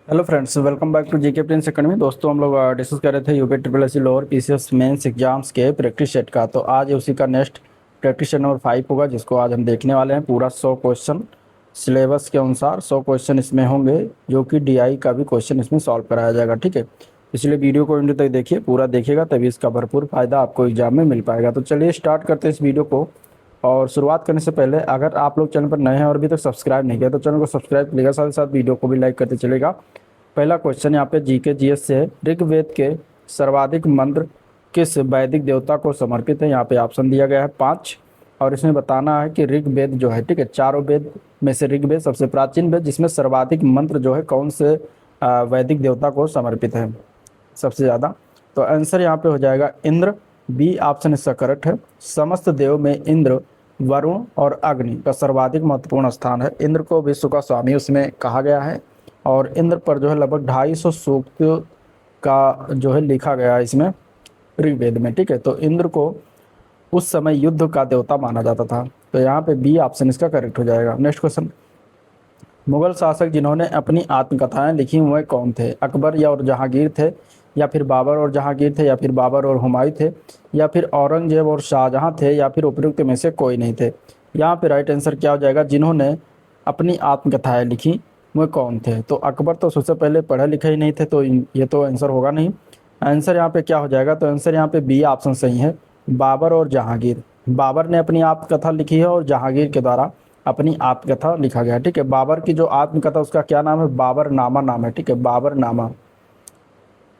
Hello friends, welcome back to GK Prince Academy. दोस्तों, हम लोग डिस्कस कर रहे थे UP triple S C lower PCS mains exams के प्रैक्टिस सेट का। तो आज उसी का नेक्स्ट प्रैक्टिस सेट नंबर 5 होगा, जिसको आज हम देखने वाले हैं। पूरा 100 क्वेश्चन सिलेबस के अनुसार 100 क्वेश्चन इसमें होंगे, जो कि डीआई का भी क्वेश्चन इसमें सॉल्व कराया जाएगा। ठीक है, इसलिए वीडियो को एंड तक देखिए, पूरा देखिएगा तभी इसका भरपूर फायदा आपको एग्जाम में मिल पाएगा। तो चलिए स्टार्ट करते हैं इस वीडियो को। और शुरुआत करने से पहले अगर आप लोग चैनल पर नए हैं और अभी तक सब्सक्राइब नहीं किया तो चैनल को सब्सक्राइब करिएगा, साथ ही साथ वीडियो को भी लाइक करते चलेगा। पहला क्वेश्चन यहाँ पे जीके जीएस से है। ऋग्वेद के सर्वाधिक मंत्र किस वैदिक देवता को समर्पित है? यहाँ पे ऑप्शन दिया गया है 5, और इसमें बताना है कि ऋग्वेद जो है, ठीक है, चारों वेद में से ऋग्वेद सबसे प्राचीन वेद, जिसमें सर्वाधिक मंत्र जो है कौन से वैदिक देवता को समर्पित है सबसे ज़्यादा? तो आंसर यहाँ पे हो जाएगा इंद्र। बी ऑप्शन इसका करेक्ट है। समस्त देव में इंद्र, वरुण और अग्नि का सर्वाधिक महत्वपूर्ण स्थान है। इंद्र को विश्व का स्वामी उसमें कहा गया है, और इंद्र पर जो है लगभग 250 सूक्त का जो है लिखा गया है इसमें ऋग्वेद में। ठीक है, तो इंद्र को उस समय युद्ध का देवता माना जाता था। तो यहाँ पे बी ऑप्शन इसका करेक्ट हो जाएगा। नेक्स्ट क्वेश्चन, मुगल शासक जिन्होंने अपनी आत्मकथाएं लिखी हुए कौन थे? अकबर या और जहांगीर थे, या फिर बाबर और जहांगीर थे, या फिर बाबर और हुमायूं थे, या फिर औरंगजेब और शाहजहां थे, या फिर उपयुक्त में से कोई नहीं थे? यहाँ पे राइट आंसर क्या हो जाएगा? जिन्होंने अपनी आत्मकथाएं लिखी वो कौन थे? तो अकबर तो सबसे पहले पढ़े लिखे ही नहीं थे, तो ये तो आंसर होगा नहीं। आंसर यहाँ पे क्या हो जाएगा? तो आंसर यहाँ पे बी ऑप्शन सही है, बाबर और जहांगीर। बाबर ने अपनी आत्मकथा लिखी है और जहांगीर के द्वारा अपनी आत्मकथा लिखा गया। ठीक है, बाबर की जो आत्मकथा उसका क्या नाम है? बाबरनामा नाम है। ठीक है, बाबरनामा।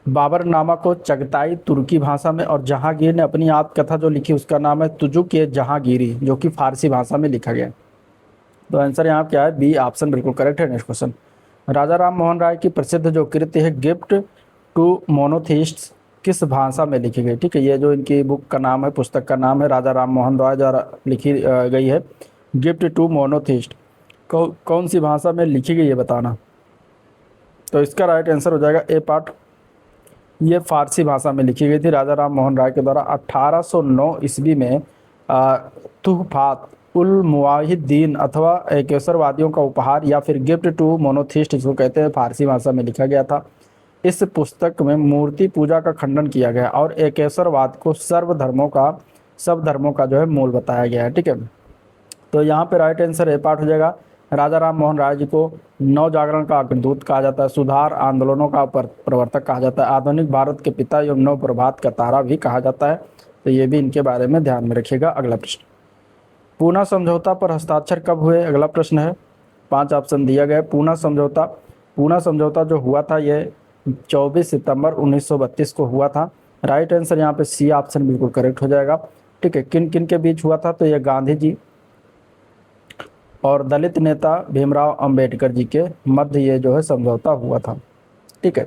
बाबरनामा को चगताई तुर्की भाषा में, और जहांगीर ने अपनी आत्मकथा जो लिखी उसका नाम है तुजुक ए जहांगीरी, जो कि फारसी भाषा में लिखा गया। तो आंसर यहाँ क्या है? बी ऑप्शन बिल्कुल करेक्ट है। नेक्स्ट क्वेश्चन, राजा राम मोहन राय की प्रसिद्ध जो कृति है गिफ्ट टू मोनोथिस्ट्स किस भाषा में लिखी गई? ठीक है, ये जो इनकी बुक का नाम है, पुस्तक का नाम है, राजा राम मोहन राय द्वारा लिखी गई है गिफ्ट टू मोनोथिस्ट। कौन सी भाषा में लिखी गई है बताना? तो इसका राइट आंसर हो जाएगा ए पार्ट। ये फारसी भाषा में लिखी गई थी राजा राम मोहन राय के द्वारा 1809 ईस्वी में। तुहफात उल मुवाहिद्दीन अथवा एकेश्वरवादियों का उपहार, या फिर गिफ्ट टू मोनोथिस्ट इसको कहते हैं, फारसी भाषा में लिखा गया था। इस पुस्तक में मूर्ति पूजा का खंडन किया गया और एकेश्वरवाद को सब धर्मों का जो है मूल बताया गया है। ठीक है, तो यहाँ पे राइट आंसर ए पार्ट हो जाएगा। राजा राम मोहन राय जी को नव जागरण का अग्रदूत कहा जाता है, सुधार आंदोलनों का प्रवर्तक कहा जाता है, आधुनिक भारत के पिता एवं नव प्रभात का तारा भी कहा जाता है। तो ये भी इनके बारे में ध्यान में रखिएगा। अगला प्रश्न, पूना समझौता पर हस्ताक्षर कब हुए? अगला प्रश्न है, 5 ऑप्शन दिया गया है। पूना समझौता जो हुआ था ये 24 सितंबर 1932 को हुआ था। राइट आंसर यहाँ पे सी ऑप्शन बिल्कुल करेक्ट हो जाएगा। ठीक है, किन किन के बीच हुआ था? तो ये गांधी जी और दलित नेता भीमराव अंबेडकर जी के मध्य ये जो है समझौता हुआ था। ठीक है,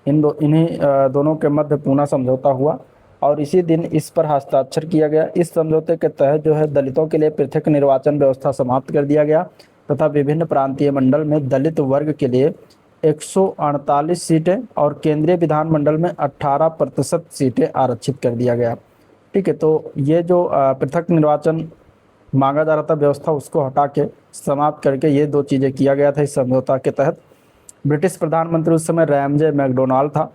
इन्हीं दोनों के मध्य पूना समझौता हुआ, और इसी दिन इस पर हस्ताक्षर किया गया। इस समझौते के तहत जो है दलितों के लिए पृथक निर्वाचन व्यवस्था समाप्त कर दिया गया, तथा विभिन्न प्रांतीय मंडल में दलित वर्ग के लिए 148 सीटें और केंद्रीय विधानमंडल में 18% सीटें आरक्षित कर दिया गया। ठीक है, तो ये जो पृथक निर्वाचन मांगा जा रहा था व्यवस्था, उसको हटा के समाप्त करके ये 2 चीज़ें किया गया था इस समझौता के तहत। ब्रिटिश प्रधानमंत्री उस समय रैमजे मैकडोनाल्ड था,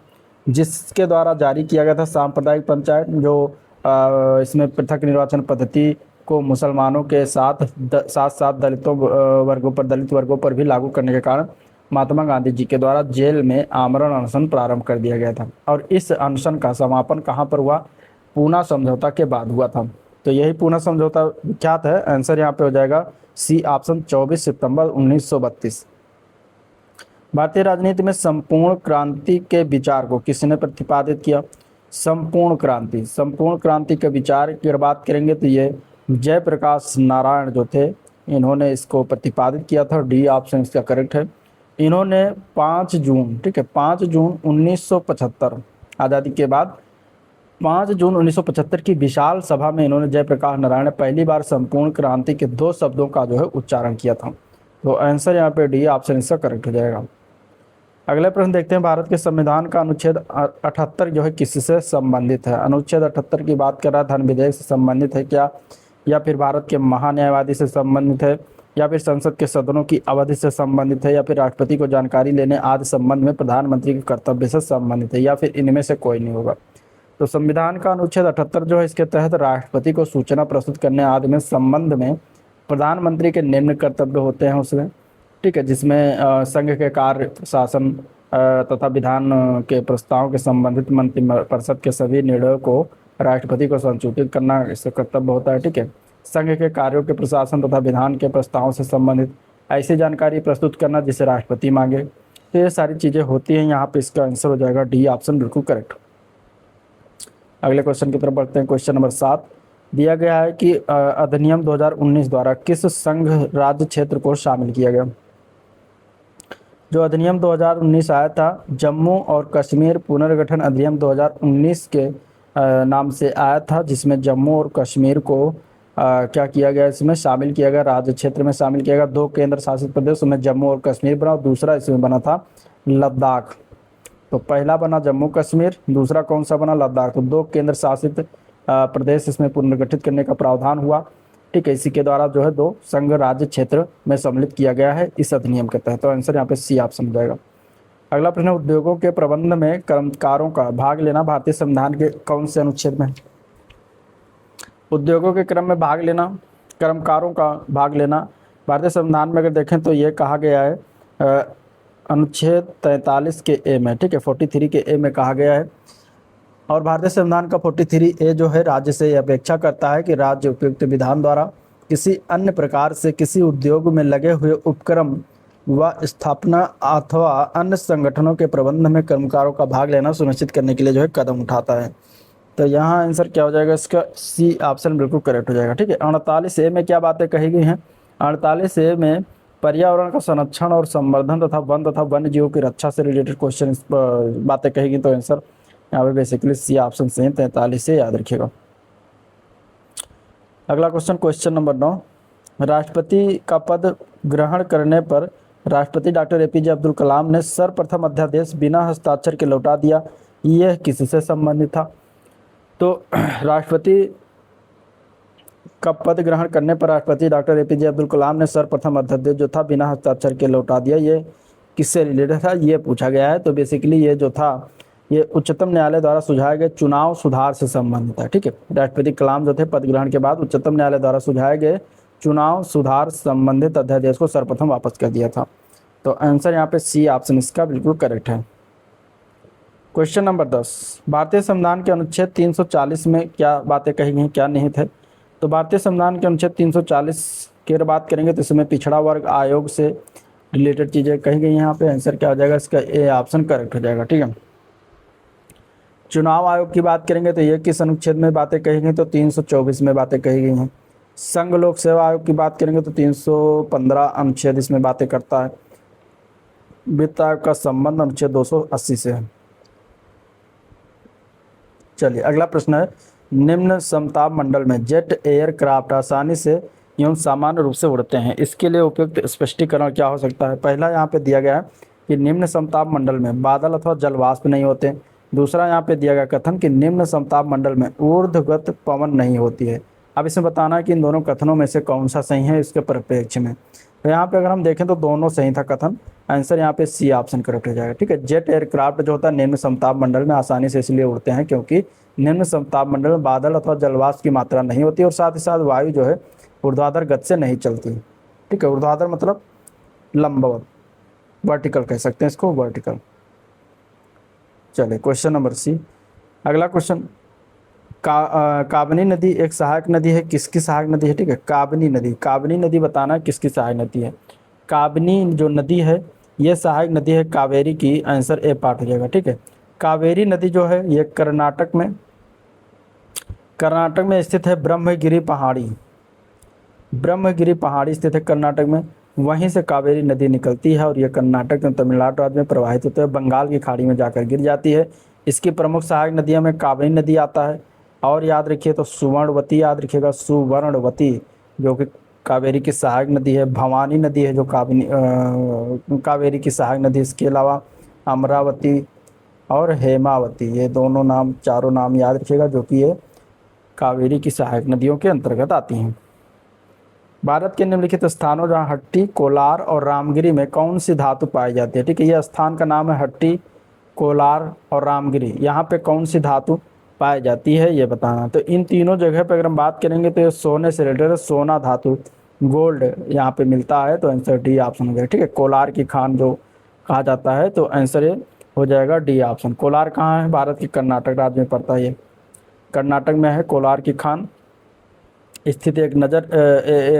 जिसके द्वारा जारी किया गया था सांप्रदायिक पंचायत, जो इसमें पृथक निर्वाचन पद्धति को मुसलमानों के साथ साथ दलित वर्गों पर भी लागू करने के कारण महात्मा गांधी जी के द्वारा जेल में आमरण अनशन प्रारंभ कर दिया गया था, और इस अनशन का समापन कहाँ पर हुआ? पूना समझौता के बाद हुआ था। तो यही पूना समझौता विख्यात है। आंसर यहाँ पे हो जाएगा सी ऑप्शन 24 सितंबर 1932। भारतीय राजनीति में संपूर्ण क्रांति के विचार को किसने प्रतिपादित किया? संपूर्ण क्रांति के विचार की अगर बात करेंगे तो ये जयप्रकाश नारायण जो थे, इन्होंने इसको प्रतिपादित किया था। डी ऑप्शन इसका करेक्ट है। इन्होंने 5 जून, ठीक है, 5 जून 1975 आज़ादी के बाद 5 जून 1975 की विशाल सभा में इन्होंने, जयप्रकाश नारायण ने पहली बार संपूर्ण क्रांति के 2 शब्दों का जो है उच्चारण किया था। तो आंसर यहाँ पे डी ऑप्शन इसका करेक्ट हो जाएगा। अगले प्रश्न देखते हैं, भारत के संविधान का अनुच्छेद 78 जो है किससे संबंधित है? अनुच्छेद 78 की बात कर रहा है, धन विधेयक से संबंधित है क्या, या फिर भारत के महान्यायवादी से संबंधित है, या फिर संसद के सदनों की अवधि से संबंधित है, या फिर राष्ट्रपति को जानकारी लेने आदि संबंध में प्रधानमंत्री के कर्तव्य से संबंधित है, या फिर इनमें से कोई नहीं होगा। तो संविधान का अनुच्छेद 78 जो है, इसके तहत राष्ट्रपति को सूचना प्रस्तुत करने आदि में संबंध में प्रधानमंत्री के निम्न कर्तव्य होते हैं उसमें, ठीक है, जिसमें संघ के कार्य शासन तथा विधान के प्रस्ताव के संबंधित मंत्रिपरिषद के सभी निर्णयों को राष्ट्रपति को संसूचित करना इसका कर्तव्य होता है, ठीक है। संघ के कार्यों के प्रशासन तथा विधान के प्रस्तावों से संबंधित ऐसी जानकारी प्रस्तुत करना जिसे राष्ट्रपति मांगे। तो ये सारी चीज़ें होती हैं। यहाँ पे इसका आंसर हो जाएगा डी ऑप्शन, बिल्कुल करेक्ट। अगले क्वेश्चन की तरफ बढ़ते हैं। क्वेश्चन नंबर 7 दिया गया है कि अधिनियम 2019 द्वारा किस संघ राज्य क्षेत्र को शामिल किया गया। जो अधिनियम 2019 आया था, जम्मू और कश्मीर पुनर्गठन अधिनियम 2019 के नाम से आया था, जिसमें जम्मू और कश्मीर को क्या किया गया, इसमें शामिल किया गया, राज्य क्षेत्र में शामिल किया गया। 2 केंद्र शासित प्रदेश में जम्मू और कश्मीर बना, और दूसरा इसमें बना था लद्दाख। तो पहला बना जम्मू कश्मीर, दूसरा कौन सा बना, लद्दाख। तो 2 केंद्र शासित प्रदेश इसमें पुनर्गठित करने का प्रावधान हुआ, ठीक है। इसी के द्वारा जो है 2 संघ राज्य क्षेत्र में सम्मिलित किया गया है इस अधिनियम के तहत। तो आंसर यहाँ पे सी ऑप्शन हो जाएगा। अगला प्रश्न, उद्योगों के प्रबंध में कर्मकारों का भाग लेना भारतीय संविधान के कौन से अनुच्छेद में। उद्योगों के क्रम में भाग लेना, कर्मकारों का भाग लेना भारतीय संविधान में अगर देखें तो ये कहा गया है अनुच्छेद 43 के ए में, ठीक है, 43 के ए में कहा गया है। और भारतीय संविधान का 43 ए जो है राज्य से अपेक्षा करता है कि राज्य उपयुक्त विधान द्वारा किसी अन्य प्रकार से किसी उद्योग में लगे हुए उपक्रम व स्थापना अथवा अन्य संगठनों के प्रबंध में कर्मकारों का भाग लेना सुनिश्चित करने के लिए जो है कदम उठाता है। तो यहाँ आंसर क्या हो जाएगा इसका, सी ऑप्शन बिल्कुल करेक्ट हो जाएगा, ठीक है। 48 ए में क्या बातें कही गई हैं। 48 ए में पर्यावरण का संरक्षण और संवर्धन तथा वन्य जीवों की रक्षा से रिलेटेड क्वेश्चन बातें कही गई। तो आंसर यहाँ पे बेसिकली सी ऑप्शन से 43 से याद रखिएगा। अगला क्वेश्चन, क्वेश्चन नंबर 9, राष्ट्रपति का पद ग्रहण करने पर राष्ट्रपति डॉक्टर एपीजे अब्दुल कलाम ने सर्वप्रथम अध्यादेश बिना हस्ताक्षर के लौटा दिया, यह किससे संबंधित था। तो राष्ट्रपति का पद ग्रहण करने पर राष्ट्रपति डॉक्टर एपीजे अब्दुल कलाम ने सर्वप्रथम अध्यादेश जो था बिना हस्ताक्षर के लौटा दिया, ये किससे रिलेटेड था, ये पूछा गया है। तो बेसिकली ये जो था ये उच्चतम न्यायालय द्वारा सुझाए गए चुनाव सुधार से संबंधित है, ठीक है। राष्ट्रपति कलाम जो थे पद ग्रहण के बाद उच्चतम न्यायालय द्वारा सुझाए गए चुनाव सुधार संबंधित अध्यादेश को सर्वप्रथम वापस कर दिया था। तो आंसर यहाँ पे सी ऑप्शन इसका बिल्कुल करेक्ट है। क्वेश्चन नंबर 10, भारतीय संविधान के अनुच्छेद 340 में क्या बातें कही गई, क्या निहित है। तो भारतीय संविधान के अनुच्छेद 340 की अगर बात करेंगे तो इसमें पिछड़ा वर्ग आयोग से रिलेटेड चीज़ें कही गई। यहाँ पे आंसर क्या हो जाएगा इसका, ए ऑप्शन करेक्ट हो जाएगा, ठीक है। चुनाव आयोग की बात करेंगे तो ये किस अनुच्छेद में बातें कही गई, तो 324 में बातें कही गई हैं। संघ लोक सेवा आयोग की बात करेंगे तो 315 अनुच्छेद इसमें बातें करता है। वित्त आयोग का संबंध अनुच्छेद 280 से है। चलिए अगला प्रश्न है, निम्न समताप मंडल में जेट एयरक्राफ्ट आसानी से एवं सामान्य रूप से उड़ते हैं, इसके लिए उपयुक्त स्पष्टीकरण क्या हो सकता है। पहला यहाँ पे दिया गया है कि निम्न समताप मंडल में बादल अथवा जलवाष्प नहीं होते। दूसरा यहाँ पे दिया गया कथन कि निम्न समताप मंडल में ऊर्ध्वगत पवन नहीं होती है। अब इसमें बताना है कि इन दोनों कथनों में से कौन सा सही है इसके परिप्रेक्ष्य में। तो यहाँ पे अगर हम देखें तो दोनों सही था कथन, आंसर यहाँ पे सी ऑप्शन करेक्ट हो जाएगा, ठीक है। जेट एयरक्राफ्ट जो होता है निम्न समताप मंडल में आसानी से इसलिए उड़ते हैं क्योंकि निम्न समताप मंडल में बादल अथवा जलवाष्प की मात्रा नहीं होती और साथ ही साथ वायु जो है ऊर्ध्वाधर गति से नहीं चलती, ठीक है। ऊर्ध्वाधर मतलब लंबवत, वर्टिकल कह सकते हैं इसको, वर्टिकल। चलिए क्वेश्चन नंबर सी, अगला क्वेश्चन, काबनी नदी एक सहायक नदी है, किसकी सहायक नदी है, ठीक है। काबनी नदी बताना किसकी सहायक नदी है। काबनी जो नदी है ये सहायक नदी है कावेरी की, आंसर ए पार्ट हो जाएगा, ठीक है। कावेरी नदी जो है ये कर्नाटक में स्थित है। ब्रह्मगिरी पहाड़ी स्थित है कर्नाटक में, वहीं से कावेरी नदी निकलती है और ये कर्नाटक में तमिलनाडु राज्य में प्रवाहित होते हुए बंगाल की खाड़ी में जाकर गिर जाती है। इसकी प्रमुख सहायक नदियों में काबनी नदी आता है और याद रखिए तो सुवर्णवती याद रखिएगा, सुवर्णवती जो कि कावेरी की सहायक नदी है। भवानी नदी है जो कावेरी की सहायक नदी। इसके अलावा अमरावती और हेमावती, ये दोनों नाम, चारों नाम याद रखिएगा जो कि ये कावेरी की सहायक नदियों के अंतर्गत आती हैं। भारत के निम्नलिखित स्थानों जहाँ हट्टी, कोलार और रामगिरी में कौन सी धातु पाई जाती है? ठीक है, यह स्थान का नाम है हट्टी, कोलार और रामगिरी। यहाँ पे कौन सी धातु पाई जाती है ये बताना। तो इन तीनों जगह पे अगर हम बात करेंगे तो ये सोने से रिलेटेड है, सोना धातु, गोल्ड यहाँ पे मिलता है। तो आंसर डी ऑप्शन हो जाएगा। ठीक है, कोलार की खान जो कहा जाता है, तो आंसर ये हो जाएगा डी ऑप्शन। कोलार कहाँ है? भारत के कर्नाटक राज्य में पड़ता है, ये कर्नाटक में है कोलार की खान स्थित। एक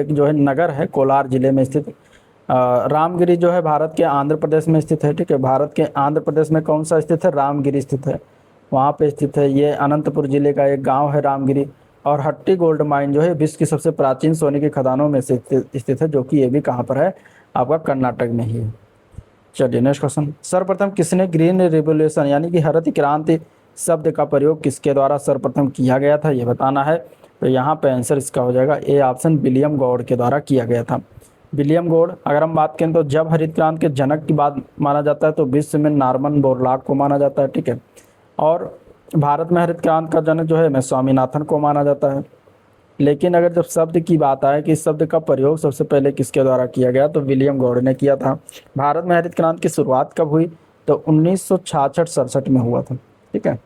जो है नगर है कोलार जिले में स्थित। रामगिरी जो है भारत के आंध्र प्रदेश में स्थित है। ठीक है, भारत के आंध्र प्रदेश में कौन सा स्थित है? रामगिरी स्थित है, वहाँ पे स्थित है। ये अनंतपुर जिले का एक गांव है रामगिरी। और हट्टी गोल्ड माइन जो है विश्व की सबसे प्राचीन सोने की खदानों में से स्थित है, जो कि ये भी कहाँ पर है? आपका कर्नाटक में ही है। चलिए नेक्स्ट क्वेश्चन। सर्वप्रथम किसने ग्रीन रिवोल्यूशन यानी कि हरित क्रांति शब्द का प्रयोग किसके द्वारा सर्वप्रथम किया गया था, ये बताना है। तो यहाँ पे आंसर इसका हो जाएगा ए ऑप्शन, विलियम गॉड के द्वारा किया गया था। विलियम गॉड, अगर हम बात करें तो जब हरित क्रांति के जनक की बात माना जाता है तो विश्व में नॉर्मन बोरलॉग को माना जाता है। ठीक है, और भारत में हरित क्रांति का जनक जो है मैं स्वामीनाथन को माना जाता है। लेकिन अगर जब शब्द की बात आए कि इस शब्द का प्रयोग सबसे पहले किसके द्वारा किया गया, तो विलियम गॉड ने किया था। भारत में हरित क्रांति की शुरुआत कब हुई? तो 1966-67 में हुआ था। ठीक है,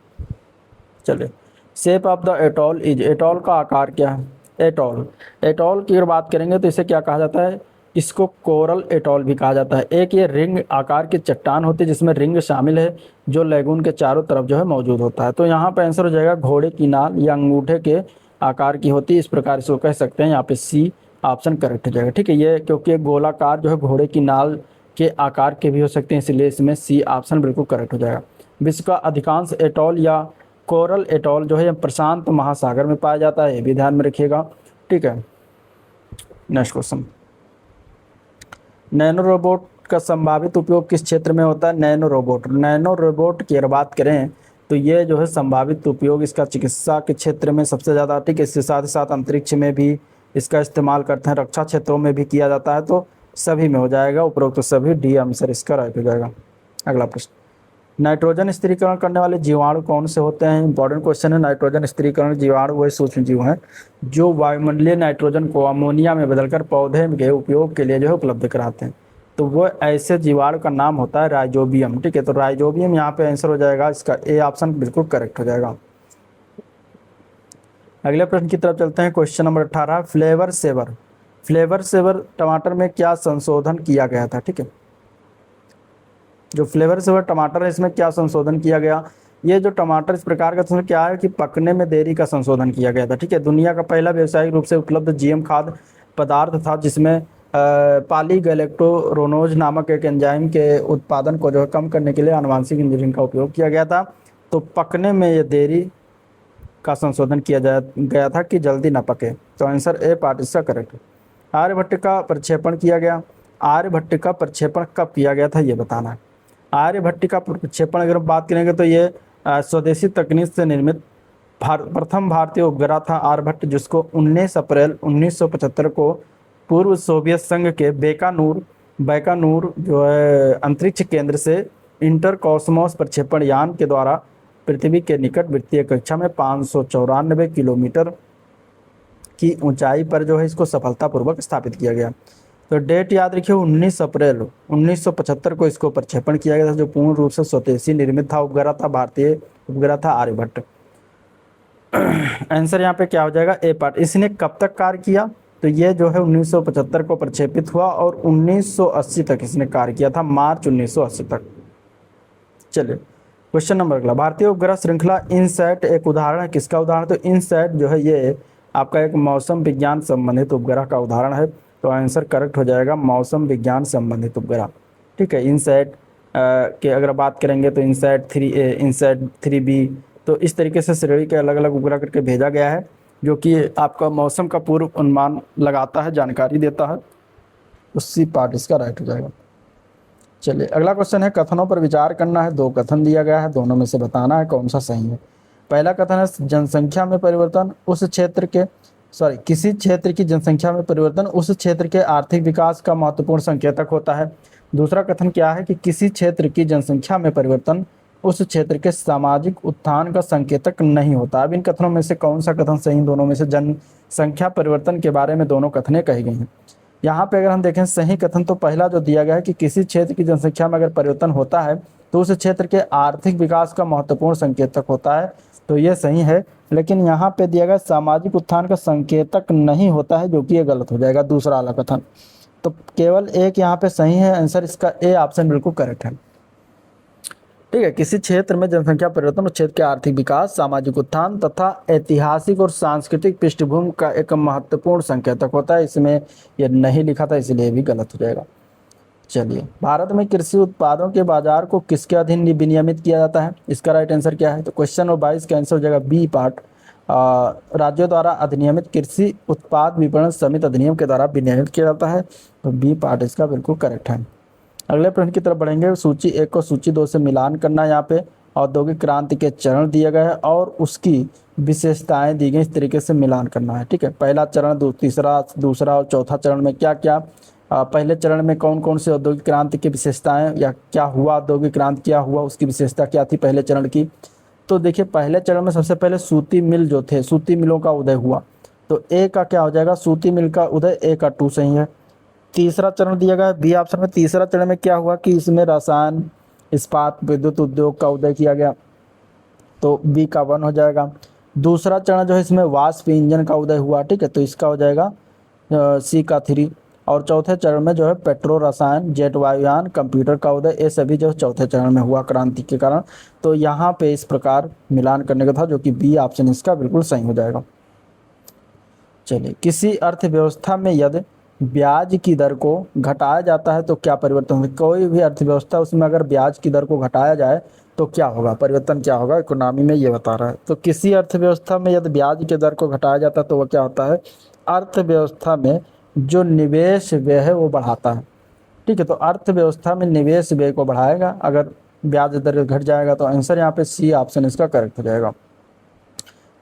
चलिए। Shape of the atoll is, atoll का आकार क्या है? एटॉल, एटॉल की अगर बात करेंगे तो इसे क्या कहा जाता है? इसको कोरल एटॉल भी कहा जाता है। एक ये रिंग आकार की चट्टान होती है जिसमें रिंग शामिल है, जो लैगून के चारों तरफ जो है मौजूद होता है। तो यहाँ पे आंसर हो जाएगा घोड़े की नाल या अंगूठे के आकार की होती है, इस प्रकार इसको कह सकते हैं। यहाँ पे सी ऑप्शन करेक्ट हो जाएगा। ठीक है, ये क्योंकि गोलाकार जो है घोड़े की नाल के आकार के भी हो सकते हैं, इसलिए इसमें सी ऑप्शन बिल्कुल करेक्ट हो जाएगा। विश्व का अधिकांश एटॉल या कोरल एटॉल जो है प्रशांत महासागर में पाया जाता है, ये भी ध्यान में रखिएगा। ठीक है, नेक्स्ट क्वेश्चन। नैनो रोबोट का संभावित उपयोग किस क्षेत्र में होता है? नैनो रोबोट की अगर बात करें तो ये जो है संभावित उपयोग इसका चिकित्सा के क्षेत्र में सबसे ज़्यादा। ठीक है, इसके साथ ही साथ अंतरिक्ष में भी इसका इस्तेमाल करते हैं, रक्षा क्षेत्रों में भी किया जाता है। तो सभी में हो जाएगा उपरोक्त, तो सभी डी आंसर इसका राइट हो जाएगा। अगला प्रश्न, नाइट्रोजन स्थिरीकरण करने वाले जीवाणु कौन से होते हैं? इंपॉर्टेंट क्वेश्चन है। नाइट्रोजन स्थिरीकरण जीवाणु वही सूक्ष्म जीव हैं जो वायुमंडलीय नाइट्रोजन को अमोनिया में बदलकर पौधे के उपयोग के लिए जो है उपलब्ध कराते हैं। तो वो ऐसे जीवाणु का नाम होता है राइजोबियम। ठीक है, तो राइजोबियम यहाँ पे आंसर हो जाएगा, इसका ए ऑप्शन बिल्कुल करेक्ट हो जाएगा। अगले प्रश्न की तरफ चलते हैं। क्वेश्चन नंबर 18, फ्लेवर सेवर टमाटर में क्या संशोधन किया गया था? ठीक है, जो फ्लेवर सेवर टमाटर है इसमें क्या संशोधन किया गया? ये जो टमाटर इस प्रकार का इसमें क्या है कि पकने में देरी का संशोधन किया गया था। ठीक है, दुनिया का पहला व्यावसायिक रूप से उपलब्ध जीएम खाद्य पदार्थ था जिसमें पॉलीगैलेक्टोरोनोज नामक एक एंजाइम के उत्पादन को जो है कम करने के लिए आनुवांशिक इंजीनियरिंग का उपयोग किया गया था। तो पकने में ये देरी का संशोधन किया गया था कि जल्दी ना पके। तो आंसर ए पार्ट इसका करेक्ट है। आर्यभट्ट का प्रक्षेपण किया गया। आर्यभट्ट का प्रक्षेपण कब किया गया था ये बताना है। आर्यभट्ट का प्रक्षेपण अगर बात करेंगे तो ये स्वदेशी तकनीक से निर्मित प्रथम भारतीय उपग्रह था आर्यभट्ट, जिसको 19 अप्रैल 1975 को पूर्व सोवियत संघ के बैकानूर जो है अंतरिक्ष केंद्र से इंटरकॉस्मोस प्रक्षेपण यान के द्वारा पृथ्वी के निकट वृत्तीय कक्षा में 594 किलोमीटर की ऊंचाई पर जो है इसको सफलतापूर्वक स्थापित किया गया। तो डेट याद रखिए, 19 अप्रैल 1975 को इसको प्रक्षेपण किया गया था, जो पूर्ण रूप से स्वदेशी निर्मित था उपग्रह था, भारतीय उपग्रह था आर्यभट्ट। आंसर यहाँ पे क्या हो जाएगा? ए पार्ट। इसने कब तक कार्य किया? तो ये जो है 1975 को प्रक्षेपित हुआ और 1980 तक इसने कार्य किया था, मार्च 1980 तक। चलिए क्वेश्चन नंबर अगला, भारतीय उपग्रह श्रृंखला इनसैट एक उदाहरण है, किसका उदाहरण? तो इनसैट जो है ये आपका एक मौसम विज्ञान संबंधित उपग्रह का उदाहरण है। तो आंसर करेक्ट हो जाएगा मौसम विज्ञान संबंधित उपग्रह। ठीक है, इनसैट के अगर बात करेंगे तो इनसैट 3A, इनसैट 3B, तो इस तरीके से श्रेणी के अलग अलग उपग्रह करके भेजा गया है, जो कि आपका मौसम का पूर्व अनुमान लगाता है, जानकारी देता है। उसी पार्ट इसका राइट हो जाएगा। चलिए अगला क्वेश्चन है, कथनों पर विचार करना है। 2 कथन दिया गया है, दोनों में से बताना है कौन सा सही है। पहला कथन है जनसंख्या में परिवर्तन किसी क्षेत्र की जनसंख्या में परिवर्तन उस क्षेत्र के आर्थिक विकास का महत्वपूर्ण संकेतक होता है। दूसरा कथन क्या है कि किसी क्षेत्र की जनसंख्या में परिवर्तन उस क्षेत्र के सामाजिक उत्थान का संकेतक नहीं होता। अब इन कथनों में से कौन सा कथन सही, दोनों में से जनसंख्या परिवर्तन के बारे में दोनों कथनें कही गई हैं। यहाँ पे अगर हम देखें सही कथन तो पहला जो दिया गया है कि किसी क्षेत्र की जनसंख्या में अगर परिवर्तन होता है तो उस क्षेत्र के आर्थिक विकास का महत्वपूर्ण संकेतक होता है, तो ये सही है। लेकिन यहाँ पे दिया गया सामाजिक उत्थान का संकेतक नहीं होता है, जो कि ये गलत हो जाएगा, दूसरा वाला कथन। तो केवल एक यहाँ पे सही है, आंसर इसका ए ऑप्शन बिल्कुल करेक्ट है। ठीक है, किसी क्षेत्र में जनसंख्या परिवर्तन और क्षेत्र के आर्थिक विकास, सामाजिक उत्थान तथा ऐतिहासिक और सांस्कृतिक पृष्ठभूमि का एक महत्वपूर्ण संकेतक होता है। इसमें यह नहीं लिखा था, इसलिए भी गलत हो जाएगा। चलिए, भारत में कृषि उत्पादों के बाजार को किसके अधीन विनियमित किया जाता है, इसका राइट आंसर क्या है? तो क्वेश्चन नंबर 22 का आंसर हो जाएगा बी पार्ट, राज्यों द्वारा अधिनियमित कृषि उत्पाद विपणन समिति अधिनियम के द्वारा विनियमित किया जाता है। तो बी पार्ट इसका बिल्कुल करेक्ट है। अगले प्रश्न की तरफ बढ़ेंगे। सूची 1 को सूची 2 से मिलान करना। यहाँ पे औद्योगिक क्रांति के चरण दिए गए हैं और उसकी विशेषताएं दी गई, इस तरीके से मिलान करना है। ठीक है, पहला चरण, तीसरा, दूसरा और चौथा चरण में क्या क्या, पहले चरण में कौन कौन से औद्योगिक क्रांति की विशेषताएं, या क्या हुआ औद्योगिक क्रांति, क्या हुआ, उसकी विशेषता क्या थी पहले चरण की। तो देखिए, पहले चरण में सबसे पहले सूती मिल जो थे, सूती मिलों का उदय हुआ। तो ए का क्या हो जाएगा, सूती मिल का उदय, ए का 2 सही है। तीसरा चरण दिया गया बी ऑप्शन में। तीसरा चरण में क्या हुआ कि इसमें रसायन, इस्पात, विद्युत उद्योग का उदय किया गया, तो बी का 1 हो जाएगा। दूसरा चरण जो है इसमें वाष्प इंजन का उदय हुआ। ठीक है, तो इसका हो जाएगा सी का 3। और चौथे चरण में जो है पेट्रो, रसायन, जेट वायुयान, कंप्यूटर का उदय, ये सभी जो चौथे चरण में हुआ क्रांति के कारण। तो यहाँ पे इस प्रकार मिलान करने का था, जो कि बी ऑप्शन इसका बिल्कुल सही हो जाएगा। चलिए, किसी अर्थव्यवस्था में यदि ब्याज की दर को घटाया जाता है तो क्या परिवर्तन होगा? कोई भी अर्थव्यवस्था, उसमें अगर ब्याज की दर को घटाया जाए तो क्या होगा, परिवर्तन क्या होगा, इकोनॉमी में ये बता रहा है। तो किसी अर्थव्यवस्था में यदि ब्याज की दर को घटाया जाता है तो वह क्या होता है, अर्थव्यवस्था में जो निवेश व्यय है वो बढ़ाता है। ठीक है, तो अर्थव्यवस्था में निवेश व्यय को बढ़ाएगा अगर ब्याज दर घट जाएगा। तो आंसर यहाँ पे सी ऑप्शन इसका करेक्ट हो जाएगा।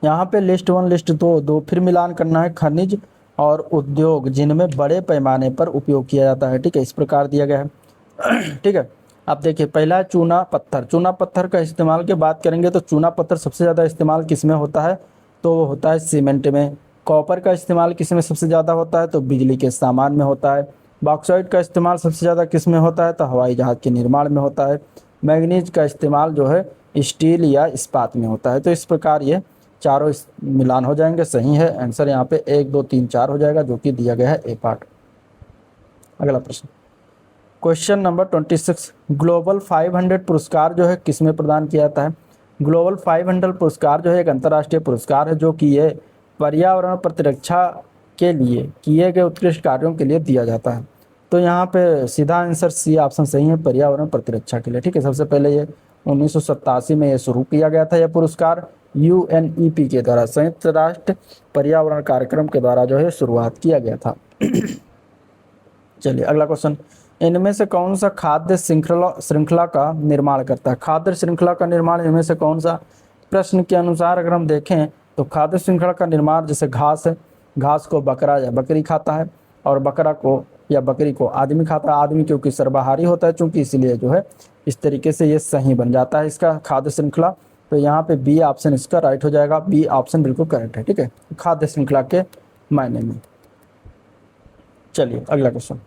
यहाँ पे लिस्ट 1, लिस्ट 2 फिर मिलान करना है। खनिज और उद्योग जिनमें बड़े पैमाने पर उपयोग किया जाता है। ठीक है, इस प्रकार दिया गया है। ठीक है, अब देखिए, पहला है चूना पत्थर। चूना पत्थर का इस्तेमाल की बात करेंगे तो चूना पत्थर सबसे ज़्यादा इस्तेमाल किस में होता है, तो वो होता है सीमेंट में। कॉपर का इस्तेमाल किस में सबसे ज़्यादा होता है, तो बिजली के सामान में होता है। बॉक्साइट का इस्तेमाल सबसे ज़्यादा किस में होता है, तो हवाई जहाज़ के निर्माण में होता है। मैग्नीज का इस्तेमाल जो है स्टील या इस्पात में होता है। तो इस प्रकार ये चारों मिलान हो जाएंगे, सही है। आंसर यहाँ पे 1 2 3 4 हो जाएगा, जो कि दिया गया है ए पार्ट। अगला प्रश्न, क्वेश्चन नंबर 26, ग्लोबल 500 पुरस्कार जो है किस में प्रदान किया जाता है? ग्लोबल 500 पुरस्कार जो है एक अंतर्राष्ट्रीय पुरस्कार है, जो कि ये पर्यावरण प्रतिरक्षा के लिए किए गए उत्कृष्ट कार्यों के लिए दिया जाता है। तो यहाँ पे सीधा आंसर सी ऑप्शन सही है, पर्यावरण प्रतिरक्षा के लिए। ठीक है, सबसे पहले ये 1987 में ये शुरू किया गया था, यह पुरस्कार UNEP के द्वारा, संयुक्त राष्ट्र पर्यावरण कार्यक्रम के द्वारा जो है शुरुआत किया गया था। चलिए, अगला क्वेश्चन, इनमें से कौन सा खाद्य श्रृंखला का निर्माण करता है? खाद्य श्रृंखला का निर्माण इनमें से कौन सा? प्रश्न के अनुसार अगर हम देखें तो खाद्य श्रृंखला का निर्माण, जैसे घास है, घास को बकरा या बकरी खाता है, और बकरा को या बकरी को आदमी खाता है। आदमी क्योंकि सर्वाहारी होता है चूंकि, इसलिए जो है इस तरीके से ये सही बन जाता है इसका खाद्य श्रृंखला। तो यहाँ पे बी ऑप्शन इसका राइट हो जाएगा, बी ऑप्शन बिल्कुल करेक्ट है। ठीक है, खाद्य श्रृंखला के मायने में। चलिए, अगला क्वेश्चन,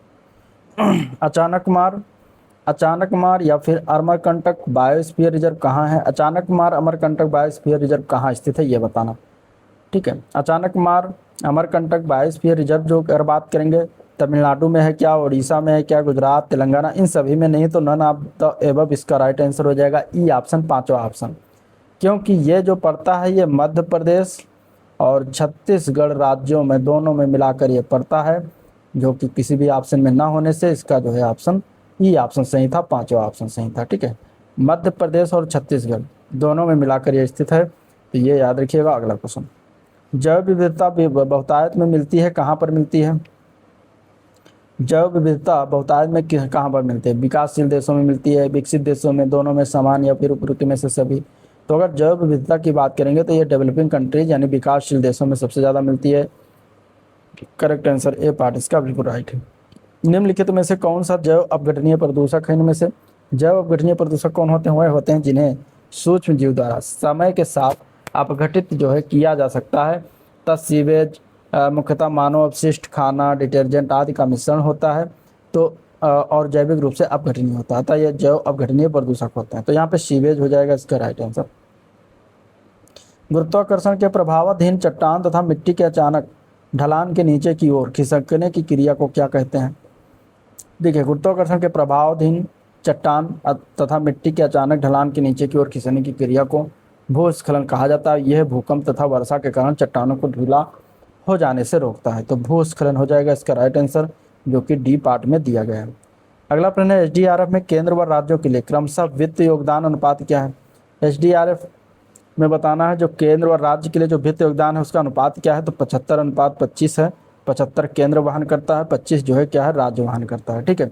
अचानकमार या फिर अमरकंटक बायोस्फीयर रिजर्व कहाँ है? अचानकमार अमरकंटक बायोस्फीयर रिजर्व कहाँ स्थित है, ये बताना। ठीक है, अचानकमार अमरकंटक बायोस्फीयर रिजर्व जो अगर बात करेंगे, तमिलनाडु में है क्या, उड़ीसा में है क्या, गुजरात, तेलंगाना, इन सभी में नहीं, तो नन ऑफ द एबव इसका राइट आंसर हो जाएगा ई ऑप्शन, पांचवा ऑप्शन। क्योंकि ये जो पड़ता है ये मध्य प्रदेश और छत्तीसगढ़ राज्यों में, दोनों में मिलाकर ये पड़ता है, जो कि किसी भी ऑप्शन में ना होने से इसका जो है ऑप्शन ई ऑप्शन सही था, पांचवा ऑप्शन सही था। ठीक है, मध्य प्रदेश और छत्तीसगढ़ दोनों में मिलाकर ये स्थित है, तो ये याद रखिएगा। अगला क्वेश्चन, जैव विविधता बहुतायत में मिलती है, कहाँ पर मिलती है? जैव विविधता बहुतायत में कहाँ पर मिलती है? विकासशील देशों में मिलती है, विकसित देशों में, दोनों में, समान या फिर उपयुक्त में से सभी? तो अगर जैव विविधता की बात करेंगे तो ये डेवलपिंग कंट्रीज यानी विकासशील देशों में सबसे ज़्यादा मिलती है। करेक्ट आंसर ए पार्ट इसका बिल्कुल राइट है। निम्नलिखित में से कौन सा जैव अपघटनीय प्रदूषक है इनमें से? जैव अपघटनीय प्रदूषक कौन होते हैं? वह होते हैं जिन्हें सूक्ष्म जीव द्वारा समय के साथ अपघटित जो है किया जा सकता है। तथा सीवेज मुख्यतः मानव अपशिष्ट, खाना, डिटर्जेंट आदि का मिश्रण होता है। तो और जैविक रूप से अपघटनीय होता है, अतः यह जैव अपघटनीय प्रदूषक होते हैं। तो यहाँ पे सीवेज हो जाएगा इसका राइट आंसर। गुरुत्वाकर्षण के प्रभावाधीन चट्टान तथा मिट्टी के अचानक ढलान के नीचे की ओर खिसकने की क्रिया को क्या कहते हैं? देखिए, गुरुत्वाकर्षण के प्रभावाधीन चट्टान तथा मिट्टी के अचानक ढलान के नीचे की ओर खिसकने की क्रिया को भूस्खलन कहा जाता है। यह भूकंप तथा वर्षा के कारण चट्टानों को ढीला हो जाने से रोकता है। तो भूस्खलन हो जाएगा इसका राइट आंसर, जो कि डी पार्ट में दिया गया है। अगला प्रश्न है, एसडीआरएफ में केंद्र व राज्यों के लिए क्रमशः वित्त योगदान अनुपात क्या है? एसडीआरएफ में बताना है जो केंद्र और राज्य के लिए जो वित्त योगदान है उसका अनुपात क्या है। तो 75:25 है। 75 केंद्र वहन करता है, 25 जो है क्या है, राज्य वहन करता है। ठीक है।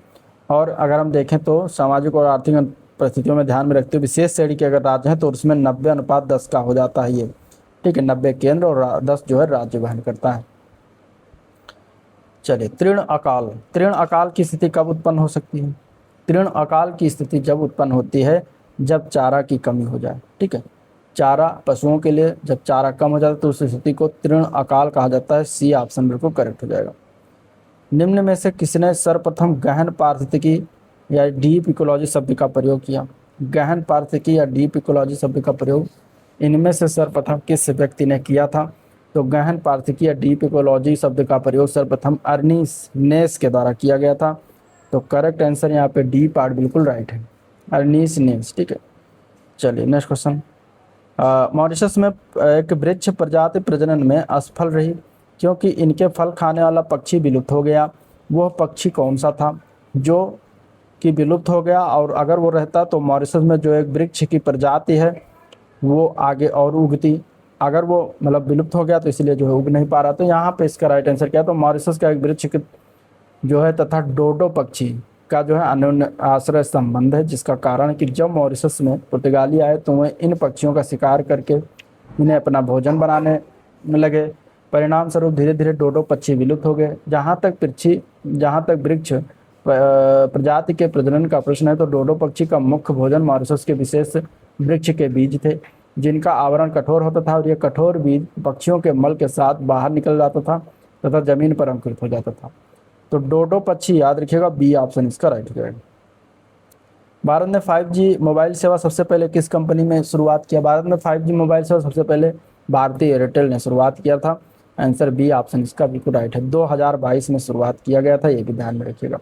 और अगर हम देखें तो सामाजिक और आर्थिक परिस्थितियों में ध्यान में रखते हुए विशेष श्रेणी के अगर राज्य हैं तो उसमें 90:10 का हो जाता है ये। ठीक है, 90 केंद्र और 10 जो है राज्य वहन करता है। चलिए, तृण अकाल। तृण अकाल की स्थिति कब उत्पन्न हो सकती है? तृण अकाल की स्थिति जब उत्पन्न होती है जब चारा की कमी हो जाए। ठीक है, चारा पशुओं के लिए जब चारा कम हो जाता है तो उस स्थिति को तृण अकाल कहा जाता है। सी ऑप्शन बिल्कुल करेक्ट हो जाएगा। निम्न में से किसने सर्वप्रथम गहन पारिस्थितिकी या डीप इकोलॉजी शब्द का प्रयोग किया? गहन पारिस्थितिकी या डीप इकोलॉजी शब्द का प्रयोग इनमें से सर्वप्रथम किस व्यक्ति ने किया था? तो गहन पारिस्थितिकी या डीप इकोलॉजी शब्द का प्रयोग सर्वप्रथम अर्नीस नेस के द्वारा किया गया था। तो करेक्ट आंसर यहाँ पे डी पार्ट बिल्कुल राइट है, अर्नीस नेस। ठीक है, चलिए नेक्स्ट क्वेश्चन। मॉरिशस में एक वृक्ष प्रजाति प्रजनन में असफल रही क्योंकि इनके फल खाने वाला पक्षी विलुप्त हो गया। वह पक्षी कौन सा था जो कि विलुप्त हो गया? और अगर वो रहता तो मॉरिशस में जो एक वृक्ष की प्रजाति है वो आगे और उगती। अगर वो मतलब विलुप्त हो गया तो इसलिए जो है उग नहीं पा रहा। तो यहाँ पे इसका राइट आंसर क्या है? तो मॉरिशस का एक वृक्ष जो है तथा डोडो पक्षी का जो है अन्योन्य आश्रय संबंध है, जिसका कारण कि जब मॉरिशस में पुर्तगाली आए तो वह इन पक्षियों का शिकार करके इन्हें अपना भोजन बनाने लगे। परिणाम स्वरूप धीरे धीरे डोडो पक्षी विलुप्त हो गए। जहाँ तक वृक्ष प्रजाति के प्रजनन का प्रश्न है तो डोडो पक्षी का मुख्य भोजन मॉरिशस के विशेष वृक्ष के बीज थे, जिनका आवरण कठोर होता था और यह कठोर बीज पक्षियों के मल के साथ बाहर निकल जाता था तथा जमीन पर अंकुरित हो जाता था। तो डोडो पक्षी याद रखिएगा, बी ऑप्शन इसका राइट हो जाएगा। भारत ने 5G मोबाइल सेवा सबसे पहले किस कंपनी में शुरुआत किया? भारत में 5G मोबाइल सेवा सबसे पहले भारतीय एयरटेल ने शुरुआत किया था। आंसर बी ऑप्शन इसका बिल्कुल राइट है। 2022 में शुरुआत किया गया था, ये भी ध्यान में रखिएगा।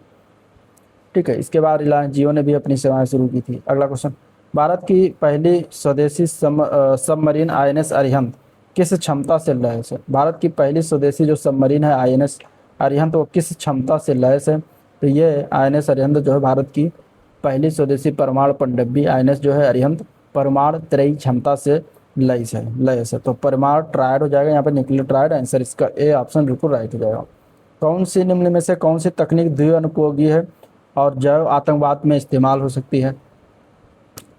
ठीक है, इसके बाद रिलायंस जियो ने भी अपनी सेवाएं शुरू की थी। अगला क्वेश्चन, भारत की पहली स्वदेशी सबमरीन INS अरिहंत किस क्षमता से लैस है? भारत की पहली स्वदेशी जो सबमरीन है INS अरिहंत वो किस क्षमता से लैस है? तो ये INS अरिहंत जो है भारत की पहली स्वदेशी परमाणु पनडुब्बी INS जो है अरिहंत परमाणु त्रयी क्षमता से लैस है। तो परमाणु ट्रायड हो जाएगा यहाँ पे, न्यूक्लियर ट्रायड। आंसर इसका ए ऑप्शन बिल्कुल राइट हो जाएगा। कौन सी निम्न में से कौन सी तकनीक द्विअनुपयोगी है और जैव आतंकवाद में इस्तेमाल हो सकती है?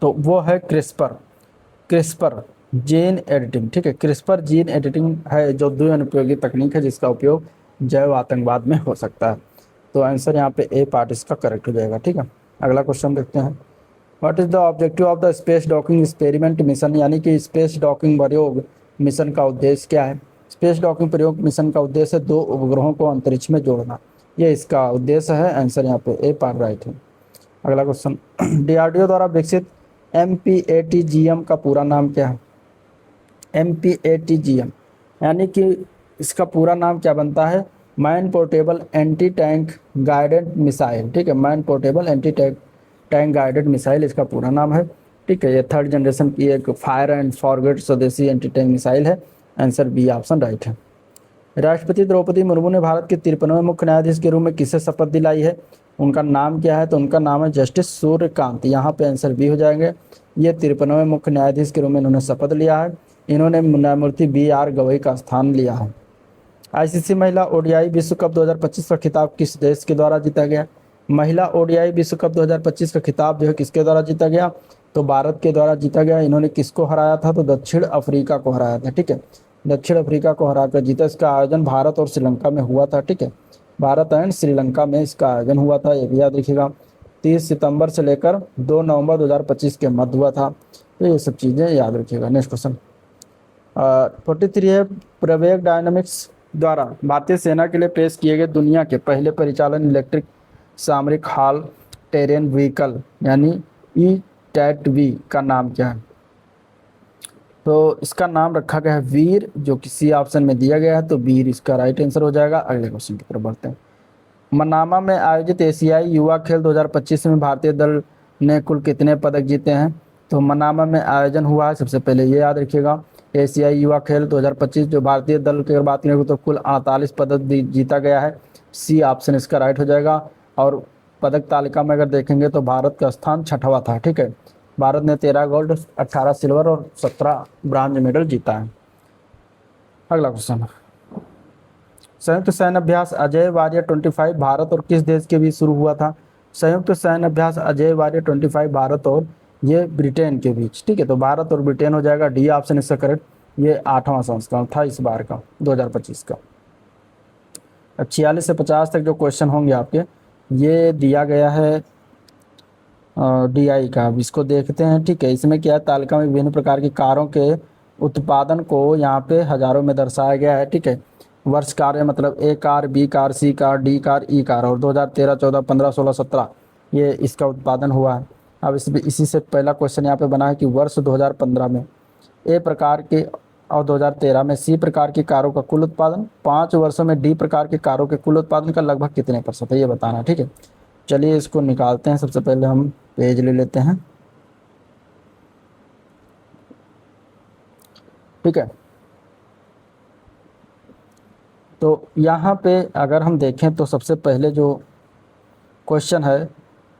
तो वो है क्रिस्पर जीन एडिटिंग। ठीक है, क्रिस्पर जीन एडिटिंग है जो द्विअनुपयोगी तकनीक है जिसका उपयोग जैव आतंकवाद में हो सकता है। तो आंसर यहाँ पे ए पार्ट इसका करेक्ट हो जाएगा। ठीक है, अगला क्वेश्चन देखते हैं। What is the objective of the space docking experiment mission? यानी कि स्पेस डॉकिंग प्रयोग मिशन का उद्देश्य क्या है? स्पेस डॉकिंग प्रयोग मिशन का उद्देश्य 2 उपग्रहों को अंतरिक्ष में जोड़ना, ये इसका उद्देश्य है। आंसर यहाँ पे ए पार्ट राइट है। अगला क्वेश्चन, DRDO द्वारा विकसित MPATGM का पूरा नाम क्या है? MPATGM यानी कि इसका पूरा नाम क्या बनता है? Man portable anti tank guided missile. ठीक है, man portable anti tank guided missile इसका पूरा नाम है। ठीक है, ये 3rd जनरेशन की एक फायर एंड फॉरगेट स्वदेशी एंटी टैंक मिसाइल है। आंसर बी ऑप्शन राइट है। राष्ट्रपति द्रौपदी मुर्मू ने भारत के 53वें मुख्य न्यायाधीश के रूप में किसे शपथ दिलाई है? उनका नाम क्या है? तो उनका नाम है जस्टिस सूर्यकांत। यहाँ पे आंसर बी हो जाएंगे। ये 53वें मुख्य न्यायाधीश के रूप में इन्होंने शपथ लिया है। इन्होंने न्यायमूर्ति BR गवई का स्थान लिया है। ICC महिला ODI विश्व कप 2025 का खिताब किस देश के द्वारा जीता गया? महिला ODI विश्व कप 2025 का खिताब जो है किसके द्वारा जीता गया? तो भारत के द्वारा जीता गया। इन्होंने किसको हराया था? तो दक्षिण अफ्रीका को हराया था। ठीक है, दक्षिण अफ्रीका को हराकर जीता। इसका आयोजन भारत और श्रीलंका में हुआ था। ठीक है, भारत एंड श्रीलंका में इसका आयोजन हुआ था, ये भी याद रखिएगा। 30 सितंबर से लेकर 2 नवंबर 2025 के मध्य हुआ था। तो ये सब चीज़ें याद रखिएगा। नेक्स्ट क्वेश्चन 43 है, प्रवेग डायनामिक्स द्वारा भारतीय सेना के लिए पेश किए गए दुनिया के पहले परिचालन इलेक्ट्रिक सामरिक हाल टेरेन व्हीकल यानी ई-टैट-वी का नाम क्या है? तो इसका नाम रखा गया है वीर, जो कि सी ऑप्शन में दिया गया है, तो वीर इसका राइट आंसर हो जाएगा। अगले क्वेश्चन की तरफ बढ़ते हैं। मनामा में आयोजित एशियाई युवा खेल 2025 में भारतीय दल ने कुल कितने पदक जीते हैं? तो मनामा में आयोजन हुआ है, सबसे पहले ये याद रखिएगा, एशियाई युवा खेल 2025, जो भारतीय दल की अगर बात करें तो कुल 48 पदक जीता गया है। सी ऑप्शन इसका राइट हो जाएगा। और पदक तालिका में अगर देखेंगे तो भारत का स्थान 6वां था। ठीक है, भारत ने 13 गोल्ड, 18 सिल्वर और 17 ब्रांज मेडल जीता है। अगला क्वेश्चन, संयुक्त सैन्य अभ्यास अजय वारियर 25 भारत और किस देश के बीच शुरू हुआ था? संयुक्त सैन्य अभ्यास अजय वारियर 25 भारत और ये ब्रिटेन के बीच। ठीक है, तो भारत और ब्रिटेन हो जाएगा, डी ऑप्शन इसका करेक्ट। ये 8वां संस्करण था इस बार का 2025 का। 46 से 50 तक जो क्वेश्चन होंगे आपके, ये दिया गया है DI का। अब इसको देखते हैं। ठीक है, इसमें क्या है, तालिका में विभिन्न प्रकार की कारों के उत्पादन को यहाँ पे हजारों में दर्शाया गया है। ठीक है, वर्ष कार्य मतलब ए कार, बी कार, सी कार, डी कार, ई कार, और 2013, 14, 15, 16, 17 ये इसका उत्पादन हुआ है। अब इसी से पहला क्वेश्चन यहाँ पे बना है कि वर्ष 2015 में ए प्रकार के और 2013 में सी प्रकार की कारों का कुल उत्पादन, 5 वर्षों में डी प्रकार की कारों के कुल उत्पादन का लगभग कितने % है, ये बताना है। ठीक है, चलिए इसको निकालते हैं। सबसे पहले हम पेज ले लेते हैं। ठीक है, तो यहाँ पे अगर हम देखें तो सबसे पहले जो क्वेश्चन है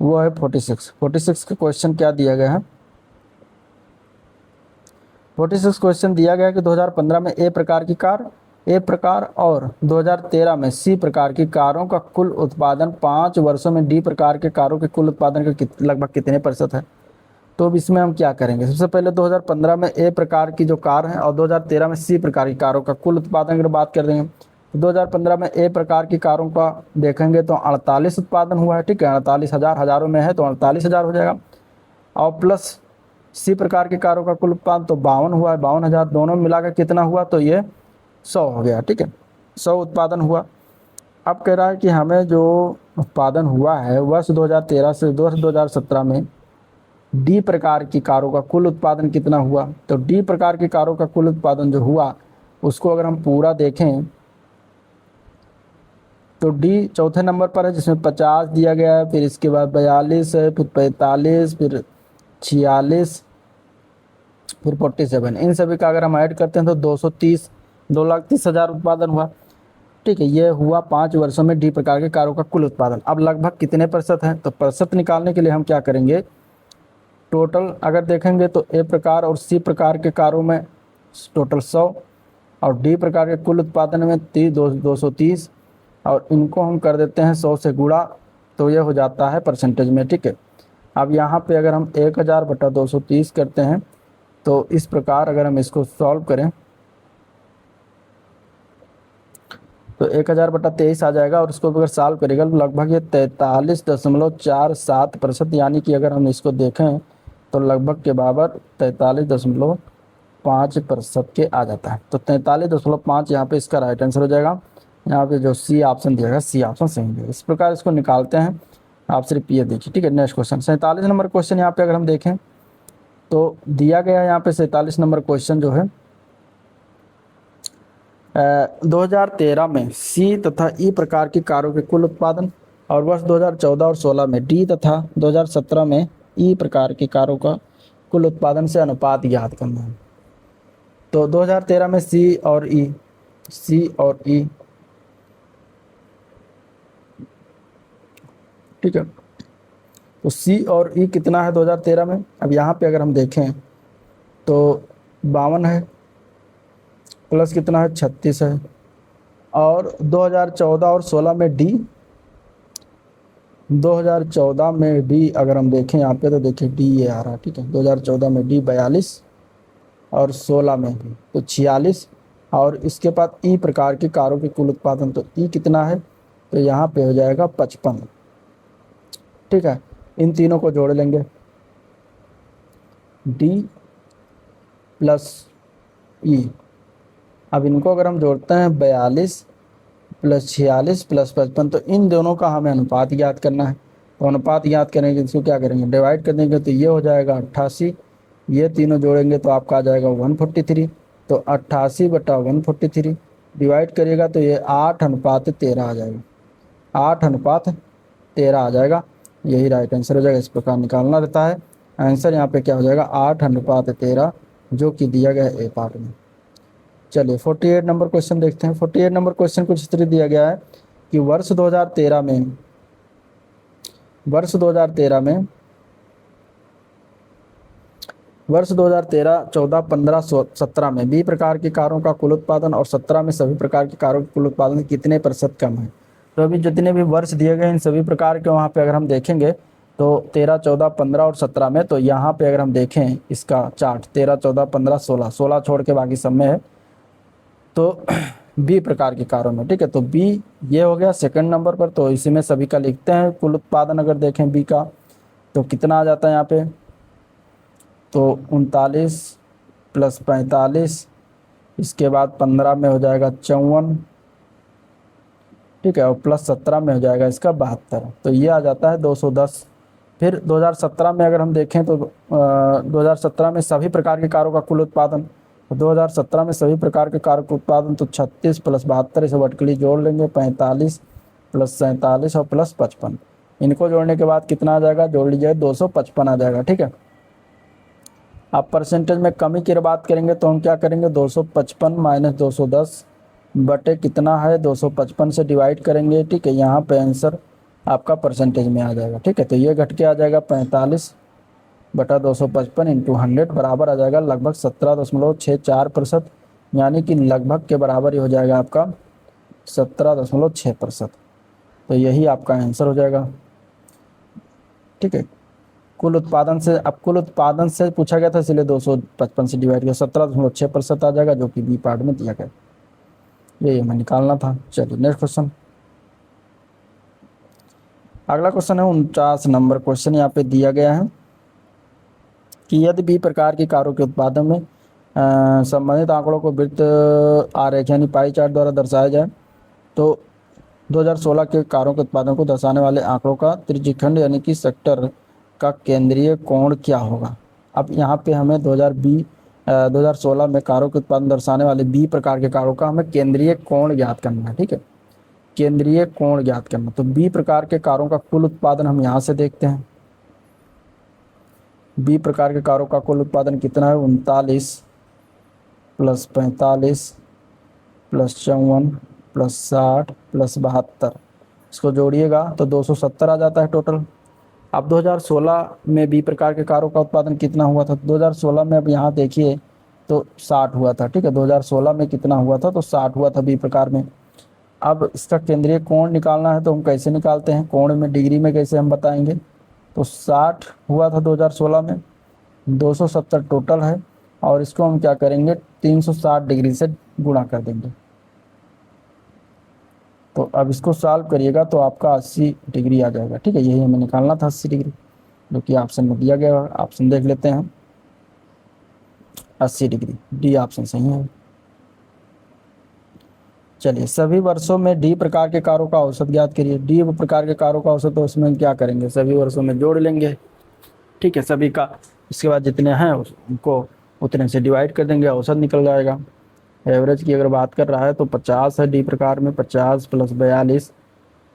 वो है 46 का क्वेश्चन क्या दिया गया है? 46 क्वेश्चन दिया गया है कि 2015 में ए प्रकार की कार, ए प्रकार, और 2013 में सी प्रकार की कारों का कुल उत्पादन 5 वर्षों में डी प्रकार के कारों के कुल उत्पादन का लगभग कितने % है? तो अब इसमें हम क्या करेंगे, सबसे पहले 2015 में ए प्रकार की जो कार है और 2013 में सी प्रकार की कारों का कुल उत्पादन अगर बात कर देंगे तो 2015 में ए प्रकार की कारों का देखेंगे तो 48 उत्पादन हुआ है। ठीक है, 48,000 हज़ारों में है तो 48,000 हो जाएगा, और प्लस सी प्रकार की कारों का कुल उत्पादन तो 52 हुआ है, 52,000, दोनों मिलाकर कितना हुआ, तो ये 100 हो गया। ठीक है, 100 उत्पादन हुआ। अब कह रहा है कि हमें जो उत्पादन हुआ है वर्ष 2013 से वर्ष 2017 में डी प्रकार की कारों का कुल उत्पादन कितना हुआ, तो डी प्रकार की कारों का कुल उत्पादन जो हुआ उसको अगर हम पूरा देखें तो डी चौथे नंबर पर है, जिसमें 50 दिया गया है, फिर इसके बाद 42 है, फिर 45, फिर 46, फिर 47। इन सभी का अगर हम ऐड करते हैं तो 230, 2,30,000 उत्पादन हुआ। ठीक है, ये हुआ 5 वर्षों में डी प्रकार के कारों का कुल उत्पादन। अब लगभग कितने % है, तो % निकालने के लिए हम क्या करेंगे, टोटल अगर देखेंगे तो ए प्रकार और सी प्रकार के कारों में टोटल 100 और डी प्रकार के कुल उत्पादन में 230, और इनको हम कर देते हैं 100 से गुणा, तो ये हो जाता है % में। ठीक है, अब यहाँ पे अगर हम 1000/230 करते हैं तो इस प्रकार अगर हम इसको सॉल्व करें तो 1000/23 आ जाएगा, और इसको अगर सॉल्व करेगा तो लगभग ये 43.47%, यानी कि अगर हम इसको देखें तो लगभग के बराबर 43.5% के आ जाता है। तो 43.5 यहाँ पे इसका राइट आंसर हो जाएगा। यहाँ पे जो सी ऑप्शन दिया गया, सी ऑप्शन सही है। इस प्रकार इसको निकालते हैं, आप सिर्फ ये देखिए। ठीक है, नेक्स्ट क्वेश्चन 47 नंबर क्वेश्चन यहाँ पे अगर हम देखें तो दिया गया है यहाँ पे 47 नंबर क्वेश्चन जो है 2013 में सी तथा ई प्रकार की कारों के कुल उत्पादन, और वर्ष 2014 और 16 में डी तथा 2017 में ई प्रकार की कारों का कुल उत्पादन से अनुपात ज्ञात करना है। तो 2013 में सी और ई, ठीक है, तो सी और ई कितना है 2013 में, अब यहाँ पे अगर हम देखें तो 52 है, प्लस कितना है 36 है, और 2014 और 16 में डी, 2014 में डी अगर हम देखें यहाँ पे तो देखिए डी ये आ रहा है। ठीक है, 2014 में डी 42 और 16 में डी तो 46, और इसके बाद ई प्रकार की कारों के कुल उत्पादन तो ई कितना है, तो यहाँ पे हो जाएगा 55। ठीक है, इन तीनों को जोड़ लेंगे, डी प्लस ई। अब इनको अगर हम जोड़ते हैं 42 प्लस 46 प्लस 55, तो इन दोनों का हमें अनुपात ज्ञात करना है। तो अनुपात ज्ञात करेंगे, इसको क्या करेंगे, डिवाइड कर देंगे, तो ये हो जाएगा 88। ये तीनों जोड़ेंगे तो आपका आ जाएगा 143। तो 88/143 डिवाइड करिएगा तो ये 8:13 आ जाएगा, 8:13 आ जाएगा। यही राइट आंसर हो जाएगा। इस प्रकार निकालना रहता है। आंसर यहाँ पे क्या हो जाएगा, 8:13, जो कि दिया गया है ए पार्ट में। चलिए 48 नंबर क्वेश्चन देखते हैं। 48 नंबर क्वेश्चन कुछ इस तरह दिया गया है कि वर्ष 2013 में वर्ष 2013, 14, 15, 17 में बी प्रकार की कारों का कुल उत्पादन और 17 में सभी प्रकार की कारों के कुल उत्पादन कितने प्रतिशत कम है। तो अभी जितने भी वर्ष दिए गए इन सभी प्रकार के वहाँ पे अगर हम देखेंगे तो 13, 14, 15 और 17 में, तो यहाँ पे अगर हम देखें इसका चार्ट 13, 14, 15, 16 छोड़ के बाकी सब में है, तो बी प्रकार की कारों में, ठीक है। तो बी ये हो गया सेकंड नंबर पर। तो इसी में सभी का लिखते हैं कुल उत्पादन। अगर देखें बी का तो कितना आ जाता है यहाँ पे, तो 39 प्लस 45, इसके बाद 15 में हो जाएगा 54, ठीक है, और प्लस 17 में हो जाएगा इसका 72। तो ये आ जाता है 210। फिर 2017 में अगर हम देखें तो 2017 में सभी प्रकार की कारों का कुल उत्पादन, तो 2017 में सभी प्रकार के कारों का उत्पादन तो 36 प्लस 72, इसे वर्टिकली जोड़ लेंगे, 45 प्लस 47 और प्लस 55। इनको जोड़ने के बाद कितना आ जाएगा, जोड़ लीजिए 255 आ जाएगा, ठीक है। आप परसेंटेज में कमी की बात करेंगे तो हम क्या करेंगे, 255 माइनस 210 बटे कितना है 255 से डिवाइड करेंगे, ठीक है। यहाँ पे आंसर आपका परसेंटेज में आ जाएगा, ठीक है। तो ये घट के आ जाएगा 45/255 इंटू 100 बराबर आ जाएगा लगभग 17.64%, यानी कि लगभग के बराबर ही हो जाएगा आपका 17.6%। तो यही आपका आंसर हो जाएगा, ठीक है। कुल उत्पादन से, अब कुल उत्पादन से पूछा गया था इसलिए 255 से डिवाइड किया, 17.6% आ जाएगा, जो कि बी पार्ट में दिया गया। ये हमें निकालना था। चलिए नेक्स्ट क्वेश्चन। अगला क्वेश्चन है 49 नंबर क्वेश्चन। यहाँ पे दिया गया है कि यदि बी प्रकार की कारों के उत्पादन में संबंधित आंकड़ों को वृत्त आरेख यानी पाई चार्ट द्वारा दर्शाया जाए, तो 2016 के कारों के उत्पादन को दर्शाने वाले आंकड़ों का त्रिज्यखंड यानी कि सेक्टर का केंद्रीय कोण क्या होगा। अब यहाँ पे हमें 2016 में कारों के उत्पादन दर्शाने वाले बी प्रकार के कारों का हमें केंद्रीय कोण ज्ञात करना है, ठीक है, केंद्रीय कोण ज्ञात करना। तो बी प्रकार के कारों का कुल उत्पादन हम यहाँ से देखते हैं। बी प्रकार के कारों का कुल उत्पादन कितना है, 39 प्लस 45 प्लस 54 प्लस 60 प्लस 72, इसको जोड़िएगा तो 270 आ जाता है टोटल। अब 2016 में बी प्रकार के कारों का उत्पादन कितना हुआ था, 2016 में अब यहाँ देखिए तो 60 हुआ था, ठीक है। 2016 में कितना हुआ था, तो 60 हुआ था बी प्रकार में। अब इसका केंद्रीय कोण निकालना है तो हम कैसे निकालते हैं, कोण में डिग्री में कैसे हम बताएंगे, तो 60 हुआ था 2016 में, 270 टोटल है, और इसको हम क्या करेंगे 360 डिग्री से गुणा कर देंगे। तो अब इसको सॉल्व करिएगा तो आपका 80 डिग्री आ जाएगा, ठीक है। यही हमें निकालना था 80 डिग्री, जो कि ऑप्शन में दिया गया है। ऑप्शन देख लेते हैं, 80 डिग्री, डी ऑप्शन सही है। चलिए सभी वर्षों में डी प्रकार के कारों का औसत ज्ञात करिए। डी प्रकार के कारों का औसत, तो उसमें क्या करेंगे, सभी वर्षों में जोड़ लेंगे, ठीक है, सभी का। इसके बाद जितने हैं उनको उतने से डिवाइड कर देंगे, औसत निकल जाएगा। एवरेज की अगर बात कर रहा है तो 50 है डी प्रकार में, 50 प्लस 42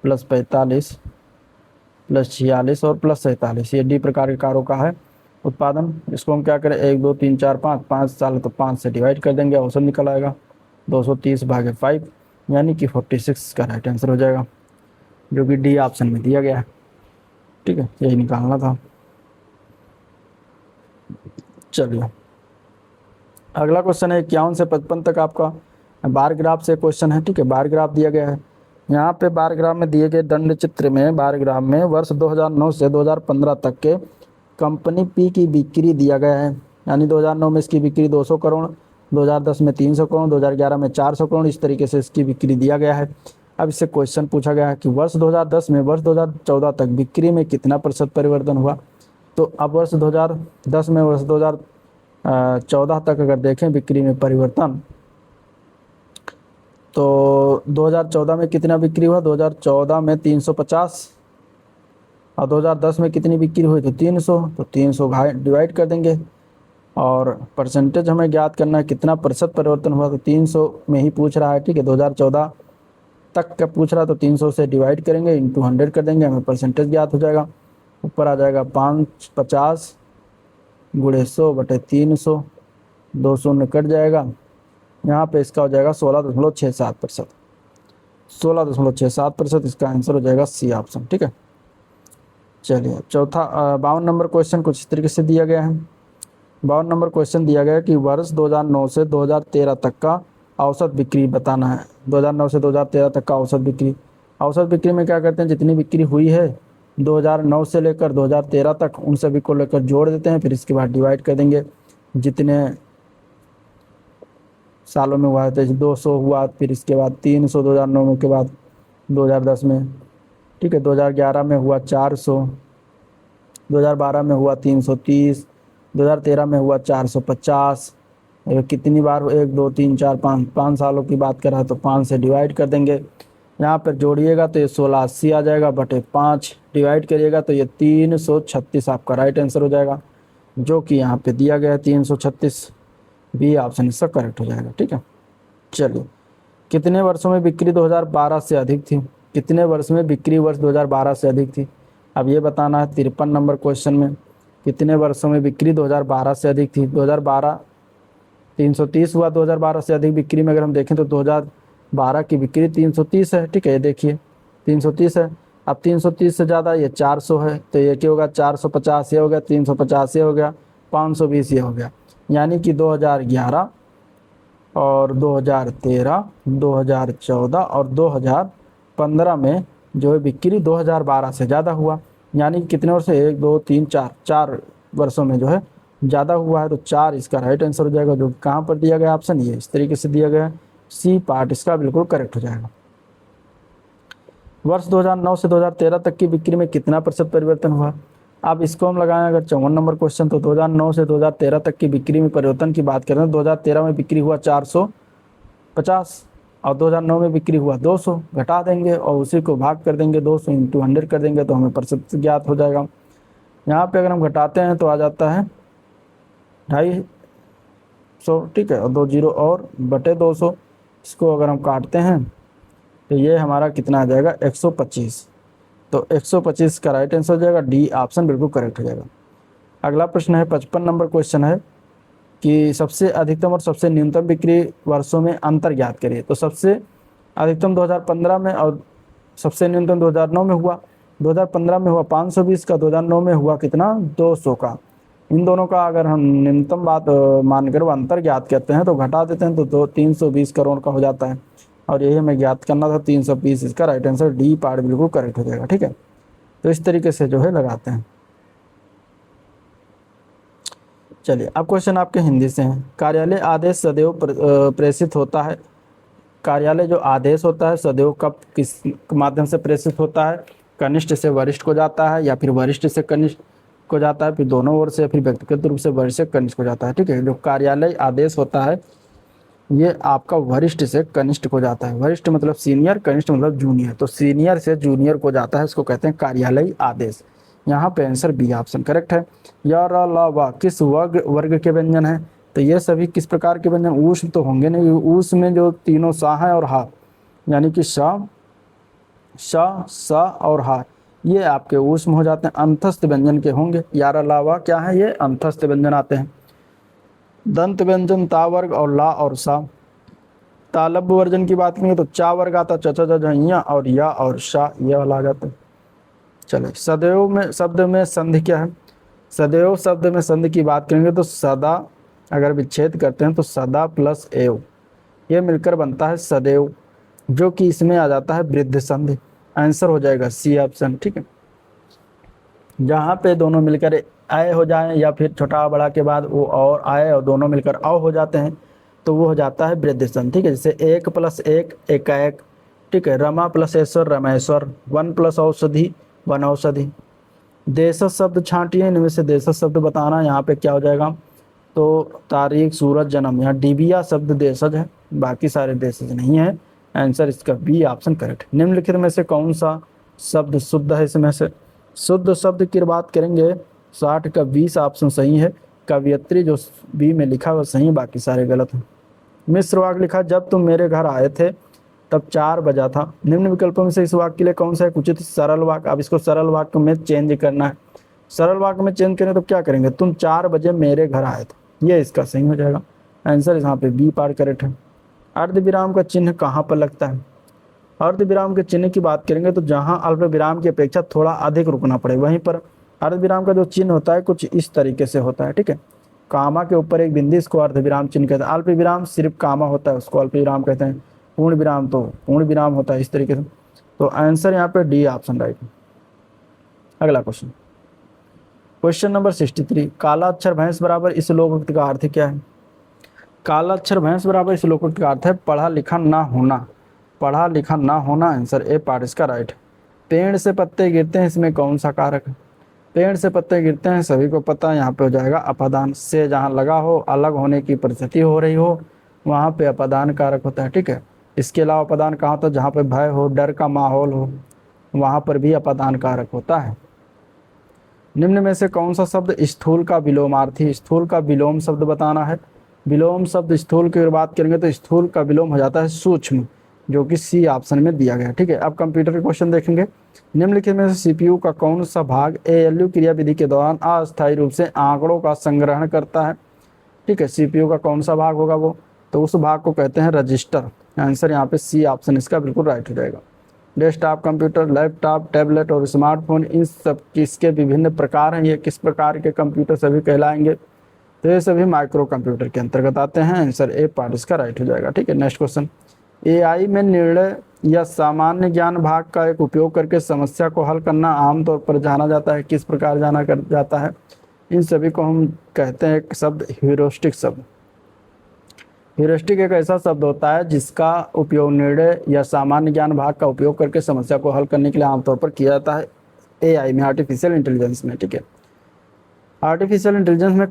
प्लस 45 प्लस 46 और प्लस 47, ये डी प्रकार के कारों का है उत्पादन। इसको हम क्या करें, 1, 2, 3, 4, 5 साल तो 5 से डिवाइड कर देंगे, औसत निकल आएगा 230/5, यानी कि 46 का राइट आंसर हो जाएगा, जो कि डी ऑप्शन में दिया गया है, ठीक है। यही निकालना था। चलिए अगला क्वेश्चन है 51 से 55 तक आपका बार ग्राफ से क्वेश्चन है, ठीक है। बार ग्राफ दिया गया है। यहाँ पे बार ग्राफ में दिए गए दंड चित्र में बार ग्राफ में वर्ष 2009 से 2015 तक के कंपनी पी की बिक्री दिया गया है, यानी 2009 में इसकी बिक्री 200 करोड़, 2010 में 300 करोड़, 2011 में 400 करोड़, इस तरीके से इसकी बिक्री दिया गया है। अब इससे क्वेश्चन पूछा गया है कि वर्ष 2010 में वर्ष 2014 तक बिक्री में कितना प्रतिशत परिवर्तन हुआ। तो अब वर्ष 2010 में वर्ष 2014 तक अगर देखें बिक्री में परिवर्तन, तो 2014 में कितना बिक्री हुआ, 2014 में 350 और 2010 में कितनी बिक्री हुई थी 300, तो 300 डिवाइड कर देंगे और परसेंटेज हमें ज्ञात करना है कितना प्रतिशत परिवर्तन हुआ, तो 300 में ही पूछ रहा है, ठीक है। 2014 तक का पूछ रहा है तो 300 से डिवाइड करेंगे, इंटू 100 कर देंगे, हमें परसेंटेज ज्ञात हो जाएगा। ऊपर आ जाएगा 550 गुणे 100 बटे 300, 2 शून्य कट जाएगा, यहाँ पे इसका हो जाएगा 16.67%। 16.67% इसका आंसर हो जाएगा सी ऑप्शन, ठीक है। चलिए चौथा 52 नंबर क्वेश्चन कुछ इस तरीके से दिया गया है। 52 नंबर क्वेश्चन दिया गया है कि वर्ष 2009 से 2013 तक का औसत बिक्री बताना है। 2009 से 2013 तक का औसत बिक्री, औसत बिक्री में क्या करते हैं, जितनी बिक्री हुई है 2009 से लेकर 2013 तक उन सभी को लेकर जोड़ देते हैं, फिर इसके बाद डिवाइड कर देंगे जितने सालों में हुआ है, तो 200 हुआ, फिर इसके बाद 300 2009 के बाद 2010 में, ठीक है। 2011 में हुआ 400, 2012 में हुआ 330, 2013 में हुआ 450। कितनी बार 1 2 3 4 5 5 सालों की बात कर रहा है तो 5 से डिवाइड कर देंगे, यहाँ पर जोड़िएगा तो ये 1680 आ जाएगा बटे 5, डिवाइड करिएगा तो ये 336 आपका राइट आंसर हो जाएगा, जो कि यहाँ पे दिया गया है 336, बी ऑप्शन इसका करेक्ट हो जाएगा, ठीक है। चलिए कितने वर्षों में बिक्री 2012 से अधिक थी, कितने वर्ष में बिक्री वर्ष 2012 से अधिक थी, अब ये बताना है 53 नंबर क्वेश्चन में। कितने वर्षों में बिक्री 2012 से अधिक थी, 2012 330 हुआ, 2012 से अधिक बिक्री में अगर हम देखें तो 2012 की बिक्री 330 है, ठीक है। ये देखिए 330 है, अब 330 से ज़्यादा ये 400 है, तो ये क्या होगा 450 ये हो गया, 350 ये हो गया, 520 ये हो गया, यानी कि 2011 और 2013, 2014 और 2015 में जो है बिक्री 2012 से ज़्यादा हुआ, यानी कि कितने वर्ष, 1 2 3 4, 4 वर्षों में जो है ज़्यादा हुआ है, तो 4 इसका राइट आंसर हो जाएगा, जो कहाँ पर दिया गया ऑप्शन, ये इस तरीके से दिया गया है, सी पार्ट इसका बिल्कुल करेक्ट हो जाएगा। वर्ष 2009 से 2013 तक की बिक्री में कितना प्रतिशत परिवर्तन हुआ, अब इसको हम लगाएं अगर 54 नंबर क्वेश्चन, तो 2009 से 2013 तक की बिक्री में परिवर्तन की बात करें तो 2013 में बिक्री हुआ 450 और 2009 में बिक्री हुआ 200, घटा देंगे और उसी को भाग कर देंगे 200 इंटू 100 कर देंगे तो हमें प्रतिशत ज्ञात हो जाएगा। यहाँ पे अगर हम घटाते हैं तो आ जाता है 250, ठीक है, और 2 जीरो और बटे 200, इसको अगर हम काटते हैं तो ये हमारा कितना आ जाएगा 125, तो 125 का राइट आंसर हो जाएगा, डी ऑप्शन बिल्कुल करेक्ट हो जाएगा। अगला प्रश्न है 55 नंबर क्वेश्चन है कि सबसे अधिकतम और सबसे न्यूनतम बिक्री वर्षों में अंतर ज्ञात करिए। तो सबसे अधिकतम 2015 में और सबसे न्यूनतम 2009 में हुआ, 2015 में हुआ 520 का, 2009 में हुआ कितना 200 का। इन दोनों का अगर हम न्यूनतम बात मानकर वो अंतर ज्ञात करते हैं तो घटा देते हैं तो 320 करोड़ का हो जाता है, और यही हमें ज्ञात करना था 320, इसका राइट आंसर डी पार्ट बिल्कुल करेक्ट हो जाएगा, ठीक है। तो इस तरीके से जो है लगाते हैं। चलिए अब क्वेश्चन आपके हिंदी से हैं। कार्यालय आदेश सदैव प्रेषित होता है, कार्यालय जो आदेश होता है सदैव कब किस माध्यम से प्रेषित होता है, कनिष्ठ से वरिष्ठ को जाता है या फिर वरिष्ठ से कनिष्ठ को जाता है, फिर दोनों ओर से, फिर व्यक्तिगत रूप से वरिष्ठ से कनिष्ठ को जाता है, ठीक है। जो कार्यालय आदेश होता है ये आपका वरिष्ठ से कनिष्ठ को जाता है, वरिष्ठ मतलब सीनियर, कनिष्ठ मतलब जूनियर, तो सीनियर से जूनियर को जाता है, इसको कहते हैं कार्यालय आदेश। यहाँ पे आंसर बी ऑप्शन करेक्ट है। या र ला वा किस वर्ग के व्यंजन है, तो ये सभी किस प्रकार के व्यंजन, ऊष्म तो होंगे नहीं, ऊष्म में जो तीनों सा है और हा, यानी कि श स और हा, ये आपके ऊष्म हो जाते हैं, अंतस्थ व्यंजन के होंगे। यार अलावा क्या है, ये अंतस्थ व्यंजन आते हैं। दंत व्यंजन ता वर्ग और ला और सा। तालब्य वर्जन की बात करेंगे तो चा वर्ग आता, च और या और शा, ये वाला आ जाता है। चले सदैव में शब्द में संधि क्या है, सदैव शब्द में संधि की बात करेंगे तो सदा, अगर विच्छेद करते हैं तो सदा प्लस एव, ये मिलकर बनता है सदैव, जो कि इसमें आ जाता है वृद्ध संधि, आंसर हो जाएगा सी ऑप्शन, ठीक है। जहाँ पे दोनों मिलकर आय हो जाएं या फिर छोटा बड़ा के बाद वो और आए और दोनों मिलकर अव हो जाते हैं तो वो हो जाता है वृद्ध संधि, ठीक है। जैसे 1 + 1 एकाएक, ठीक है, रमा प्लस ऐश्वर रमेश्वर, वन प्लस औषधि वन औषधि। देशज शब्द छांटिए, इनमें से देशज शब्द बताना, यहाँ पे क्या हो जाएगा, तो तारीख, सूरज, जन्म। यहाँ डिबिया शब्द देशज है, बाकी सारे देशज नहीं है। आंसर इसका बी ऑप्शन करेक्ट। निम्नलिखित में से कौन सा शब्द शुद्ध है, इसमें से शुद्ध शब्द की बात करेंगे 60 का 20 ऑप्शन सही है। कवियत्री जो बी में लिखा हुआ सही, बाकी सारे गलत हैं। मिश्र वाक्य लिखा, जब तुम मेरे घर आए थे तब 4 बजा था। निम्न विकल्पों में से इस वाक्य के लिए कौन सा है उचित सरल वाक्य। अब इसको सरल वाक्य में चेंज करना है। सरल वाक्य में चेंज करें तो क्या करेंगे, तुम 4 बजे मेरे घर आए थे, ये इसका सही हो जाएगा। आंसर यहाँ पे बी पार्ट करेक्ट है। अर्ध विराम का चिन्ह कहाँ पर लगता है। अर्ध विराम के चिन्ह की बात करेंगे तो जहाँ अल्प विराम की अपेक्षा थोड़ा अधिक रुकना पड़े, वहीं पर अर्ध विराम का जो चिन्ह होता है कुछ इस तरीके से होता है। ठीक है, कामा के ऊपर एक बिंदु, इसको अर्ध विराम चिन्ह कहते हैं। अल्प विराम सिर्फ कामा होता है, उसको अल्प विराम कहते हैं। पूर्ण विराम तो पूर्ण विराम होता है, इस तरीके से। तो आंसर यहाँ पे डी ऑप्शन राइट है। अगला क्वेश्चन, क्वेश्चन नंबर 63, काला अक्षर भैंस बराबर इस लोकोक्त का अर्थ क्या है। काला अक्षर भैंस बराबर इस लोकोक्त का अर्थ है पढ़ा लिखा ना होना, पढ़ा लिखा ना होना। आंसर ए पार्ट इसका राइट है। पेड़ से पत्ते गिरते हैं, इसमें कौन सा कारक है। पेड़ से पत्ते गिरते हैं सभी को पता है, यहाँ पे हो जाएगा अपादान। से जहाँ लगा हो, अलग होने की परिस्थिति हो रही हो, वहाँ पे अपादान कारक होता है। ठीक है, इसके अलावा अपादान कहाँ होता है, जहाँ पे भय हो, डर का माहौल हो, वहाँ पर भी अपादान कारक होता है। निम्न में से कौन सा शब्द स्थूल का विलोमार्थी। स्थूल का विलोम शब्द बताना है। विलोम शब्द स्थूल की बात करेंगे तो स्थूल का विलोम हो जाता है सूक्ष्म, जो कि सी ऑप्शन में दिया गया है। ठीक है, अब कंप्यूटर के क्वेश्चन देखेंगे। निम्नलिखित में से सीपीयू का कौन सा भाग एएलयू क्रियाविधि के दौरान अस्थायी रूप से आंकड़ों का संग्रहण करता है। ठीक है, सीपीयू का कौन सा भाग होगा वो, तो उस भाग को कहते हैं रजिस्टर। आंसर यहाँ पे सी ऑप्शन इसका बिल्कुल राइट हो जाएगा। डेस्कटॉप कंप्यूटर, लैपटॉप, टैबलेट और स्मार्टफोन, इन सब किसके विभिन्न प्रकार हैं, ये किस प्रकार के कंप्यूटर सभी कहलाएंगे, तो ये सभी माइक्रो कंप्यूटर के अंतर्गत आते हैं। आंसर ए पार्ट इसका राइट हो जाएगा। ठीक है, नेक्स्ट क्वेश्चन, एआई में निर्णय या सामान्य ज्ञान भाग का एक उपयोग करके समस्या को हल करना आमतौर पर जाना जाता है, किस प्रकार जाना कर जाता है। इन सभी को हम कहते हैं एक शब्द ह्यूरिस्टिक शब्द। ह्यूरिस्टिक एक ऐसा शब्द होता है जिसका उपयोग निर्णय या सामान्य ज्ञान भाग का उपयोग करके समस्या को हल करने के लिए आमतौर पर किया जाता है एआई में, आर्टिफिशियल इंटेलिजेंस में। ठीक है, आर्टिफिशियल इंटेलिजेंस में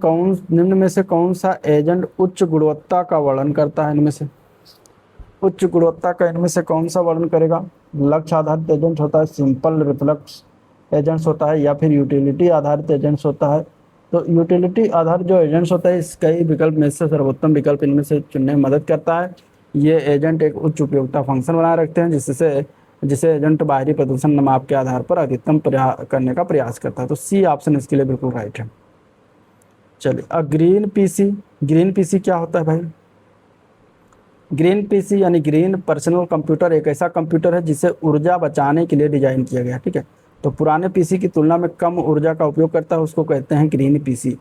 निम्न में से कौन सा एजेंट उच्च गुणवत्ता का वर्णन करता है। इनमें से उच्च गुणवत्ता का इनमें से कौन सा वर्णन करेगा। लक्ष्य आधारित एजेंट होता है, सिंपल रिफ्लेक्स एजेंट्स होता है, या फिर यूटिलिटी आधारित एजेंट्स होता है। तो यूटिलिटी आधारित जो एजेंट्स होता है, इस कई विकल्प में से सर्वोत्तम विकल्प इनमें से चुनने में मदद करता है। ये एजेंट एक उच्च उपयोगिता फंक्शन बनाए रखते हैं, जिसे एजेंट बाहरी प्रदर्शन माप के आधार पर अधिकतम करने का प्रयास करता है। तो सी ऑप्शन इसके लिए बिल्कुल राइट है। चलिए, ग्रीन पीसी क्या होता है भाई। ग्रीन पीसी यानी ग्रीन पर्सनल कंप्यूटर एक ऐसा कंप्यूटर है जिसे ऊर्जा बचाने के लिए डिजाइन किया गया। ठीक है, तो पुराने पीसी की तुलना में कम ऊर्जा का उपयोग करता है, उसको कहते हैं ग्रीन पीसी।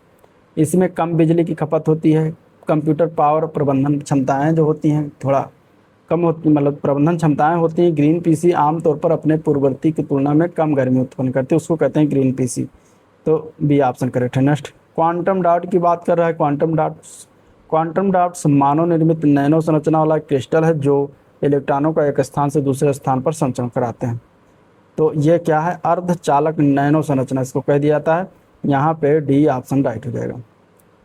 इसमें कम बिजली की खपत होती है। कंप्यूटर पावर प्रबंधन क्षमताएं जो होती हैं थोड़ा कम होती, मतलब प्रबंधन क्षमताएं होती हैं। ग्रीन पीसी आमतौर पर अपने पूर्ववर्ती की तुलना में कम गर्मी उत्पन्न करते हैं, उसको कहते हैं ग्रीन पीसी। तो बी ऑप्शन करेक्ट है। नेक्स्ट, क्वांटम डॉट की बात कर रहा है। क्वांटम डॉट्स मानव निर्मित नैनो संरचना वाला क्रिस्टल है जो इलेक्ट्रॉनों का एक स्थान से दूसरे स्थान पर संचरण कराते हैं। तो ये क्या है, अर्धचालक नैनो संरचना इसको कह दिया जाता है। यहाँ पे डी ऑप्शन राइट हो जाएगा।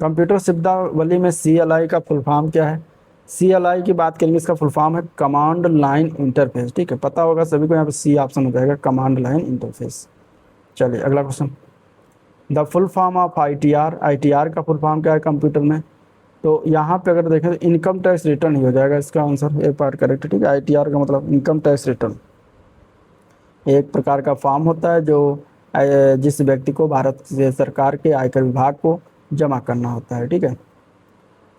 कंप्यूटर शब्दावली में CLI का फुल फॉर्म क्या है। CLI की बात करेंगे, इसका फुल फॉर्म है कमांड लाइन इंटरफेस। ठीक है, पता होगा सभी को, यहाँ पे सी ऑप्शन हो जाएगा, कमांड लाइन इंटरफेस। चलिए अगला question, the full form of ITR का फुल फॉर्म क्या है कंप्यूटर में। तो यहाँ पे अगर देखें तो इनकम टैक्स रिटर्न ही हो जाएगा इसका आंसर, ए पार्ट करेक्ट। ठीक है, ITR का मतलब इनकम टैक्स रिटर्न एक प्रकार का फॉर्म होता है जो जिस व्यक्ति को भारत सरकार के आयकर विभाग को जमा करना होता है। ठीक है,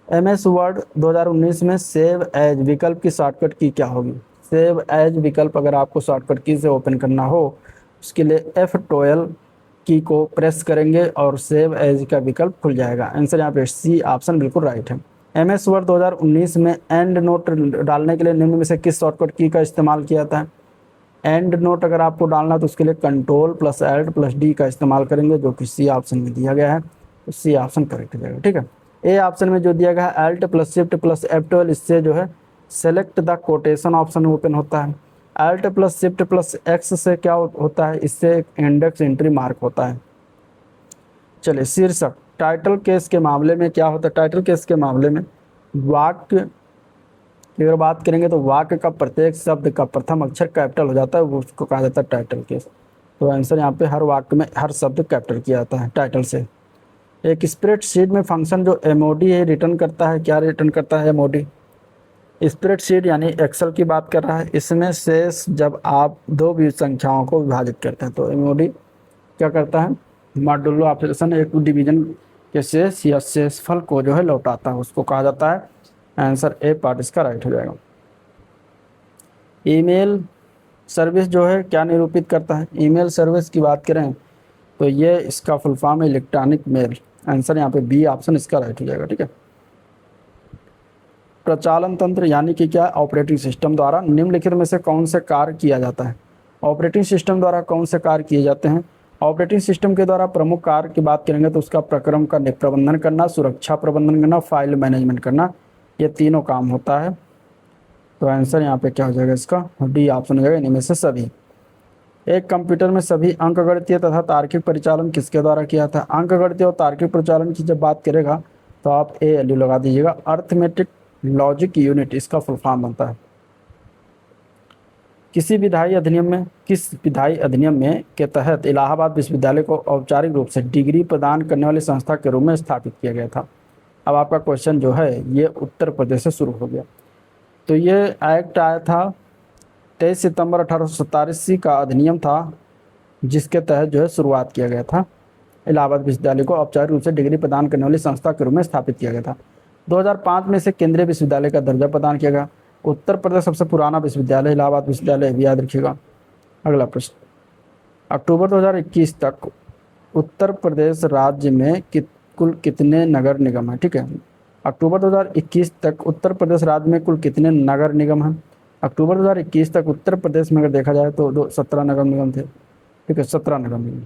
MS वर्ड 2019 में सेव एज विकल्प की शॉर्टकट की क्या होगी। सेव एज विकल्प अगर आपको शॉर्टकट की से ओपन करना हो, उसके लिए F12 की को प्रेस करेंगे और सेव एज का विकल्प खुल जाएगा। आंसर यहाँ पे सी ऑप्शन बिल्कुल राइट है। MS वर्ड 2019 में एंड नोट डालने के लिए निम्न में से किस शॉर्टकट की का इस्तेमाल किया जाता है। एंड नोट अगर आपको डालना तो उसके लिए Ctrl+Alt+D का इस्तेमाल करेंगे, जो कि सी ऑप्शन में दिया गया है। तो सी ऑप्शन करेक्ट हो जाएगा। ठीक है, ए ऑप्शन में जो दिया गया है Alt+Shift+F12, इससे जो है select the quotation option open होता है। Alt plus shift plus x से क्या होता है, इससे एक इंडेक्स एंट्री मार्क होता है। चलिए शीर्षक, टाइटल केस के मामले में क्या होता है, टाइटल केस के मामले में वाक्य की अगर बात करेंगे तो वाक्य का प्रत्येक शब्द का प्रथम अक्षर कैपिटल हो जाता है, वो उसको कहा जाता है टाइटल केस। तो आंसर यहाँ पे हर वाक्य में हर शब्द कैपिटल किया जाता है टाइटल से। एक स्प्रेडशीट में फंक्शन जो एमओडी है रिटर्न करता है, क्या रिटर्न करता है एमओडी, स्प्रेडशीट यानी एक्सेल की बात कर रहा है। इसमें शेष जब आप दो भी संख्याओं को विभाजित करते हैं तो एमओडी क्या करता है, मॉड्यूलो ऑपरेशन एक डिवीजन के शेष या शेषफल को जो है लौटाता है, उसको कहा जाता है। आंसर ए पार्ट इसका राइट हो जाएगा। ईमेल सर्विस जो है क्या निरूपित करता है, ईमेल सर्विस की बात करें तो ये इसका फुल फॉर्म है इलेक्ट्रॉनिक मेल। आंसर यहाँ पे बी ऑप्शन इसका राइट हो जाएगा। ठीक है। प्रचालन तंत्र यानी कि क्या, ऑपरेटिंग सिस्टम द्वारा निम्नलिखित में से कौन से कार्य किया जाता है, ऑपरेटिंग सिस्टम द्वारा कौन से कार्य किए जाते हैं। ऑपरेटिंग सिस्टम के द्वारा प्रमुख कार्य की बात करेंगे तो उसका प्रक्रम का प्रबंधन करना, सुरक्षा प्रबंधन करना, फाइल मैनेजमेंट करना, ये तीनों काम होता है। तो आंसर यहाँ पे क्या हो जाएगा इसका, डी ऑप्शन हो जाएगा, इनमें से सभी। एक कंप्यूटर में सभी अंकगणितीय तथा तार्किक परिचालन किसके द्वारा किया था, अंकगणितीय और तार्किक परिचालन की जब बात करेगा तो आप ए वैल्यू लगा दीजिएगा। अर्थमेटिक लॉजिक यूनिट इसका फुल फॉर्म बनता है। किस विधायी अधिनियम में के तहत इलाहाबाद विश्वविद्यालय को औपचारिक रूप से डिग्री प्रदान करने वाली संस्था के रूप में स्थापित किया गया था। अब आपका क्वेश्चन जो है ये उत्तर प्रदेश से शुरू हो गया। तो ये एक्ट आया था 23 सितंबर 1887 का अधिनियम था, जिसके तहत जो है शुरुआत किया गया था, इलाहाबाद विश्वविद्यालय को औपचारिक रूप से डिग्री प्रदान करने वाली संस्था के रूप में स्थापित किया गया था। 2005 में इसे केंद्रीय विश्वविद्यालय का दर्जा प्रदान किया गया। उत्तर प्रदेश सबसे पुराना विश्वविद्यालय इलाहाबाद विश्वविद्यालय भी याद रखिएगा। अगला प्रश्न, अक्टूबर 2021 तक उत्तर प्रदेश राज्य में कुल कितने नगर निगम हैं। ठीक है, अक्टूबर 2021 तक उत्तर प्रदेश राज्य में कुल कितने नगर निगम हैं। अक्टूबर 2021 तक उत्तर प्रदेश में अगर देखा जाए तो 17 नगर निगम थे। ठीक है, 17 नगर निगम।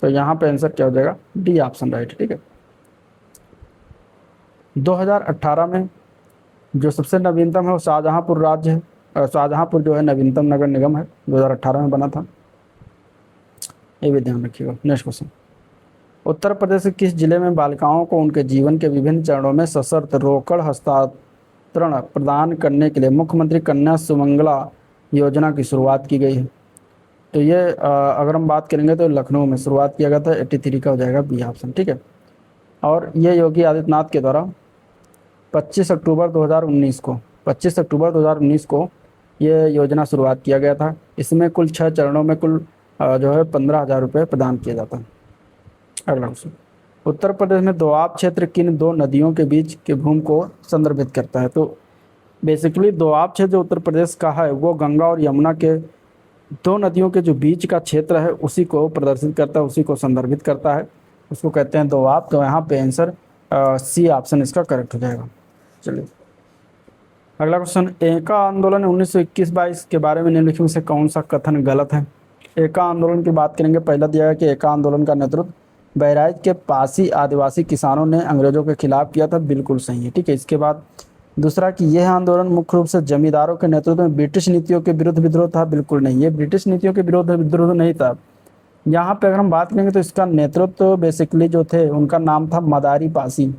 तो यहाँ पे आंसर क्या हो जाएगा, डी ऑप्शन राइट। ठीक है, 2018 में जो सबसे नवीनतम है वो शाहजहांपुर राज्य है, शाहजहांपुर जो है नवीनतम नगर निगम है, 2018 में बना था, ये भी ध्यान रखिएगा। नेक्स्ट क्वेश्चन, उत्तर प्रदेश के किस जिले में बालिकाओं को उनके जीवन के विभिन्न चरणों में सशर्त रोकड़ हस्तांतरण प्रदान करने के लिए मुख्यमंत्री कन्या सुमंगला योजना की शुरुआत की गई है। तो ये अगर हम बात करेंगे तो लखनऊ में शुरुआत किया गया था, 83 का हो जाएगा बी ऑप्शन। ठीक है, और ये योगी आदित्यनाथ के द्वारा 25 अक्टूबर 2019 को ये योजना शुरुआत किया गया था। इसमें कुल 6 चरणों में कुल जो है 15,000 रुपये प्रदान किया जाता है। अगला क्वेश्चन, उत्तर प्रदेश में दोआब क्षेत्र किन दो नदियों के बीच के भूमि को संदर्भित करता है। तो बेसिकली दोआब क्षेत्र जो उत्तर प्रदेश का है वो गंगा और यमुना के दो नदियों के जो बीच का क्षेत्र है उसी को प्रदर्शित करता है, उसी को संदर्भित करता है, उसको कहते हैं दोआब। तो यहाँ पे आंसर सी ऑप्शन इसका करेक्ट हो जाएगा। चलिए अगला क्वेश्चन, एका आंदोलन 1921-22 के बारे में निम्नलिखित में से कौन सा कथन गलत है। एका आंदोलन की बात करेंगे, पहला दिया है कि एका आंदोलन का नेतृत्व बहराइच के पासी आदिवासी किसानों ने अंग्रेजों के खिलाफ किया था, बिल्कुल सही है। ठीक है, इसके बाद दूसरा कि यह आंदोलन मुख्य रूप से जमींदारों के नेतृत्व में ब्रिटिश नीतियों के विरुद्ध विद्रोह था, बिल्कुल नहीं, ये ब्रिटिश नीतियों के विरुद्ध विद्रोह नहीं था। यहाँ पे अगर हम बात करेंगे तो इसका नेतृत्व बेसिकली जो थे उनका नाम था मदारी पासी।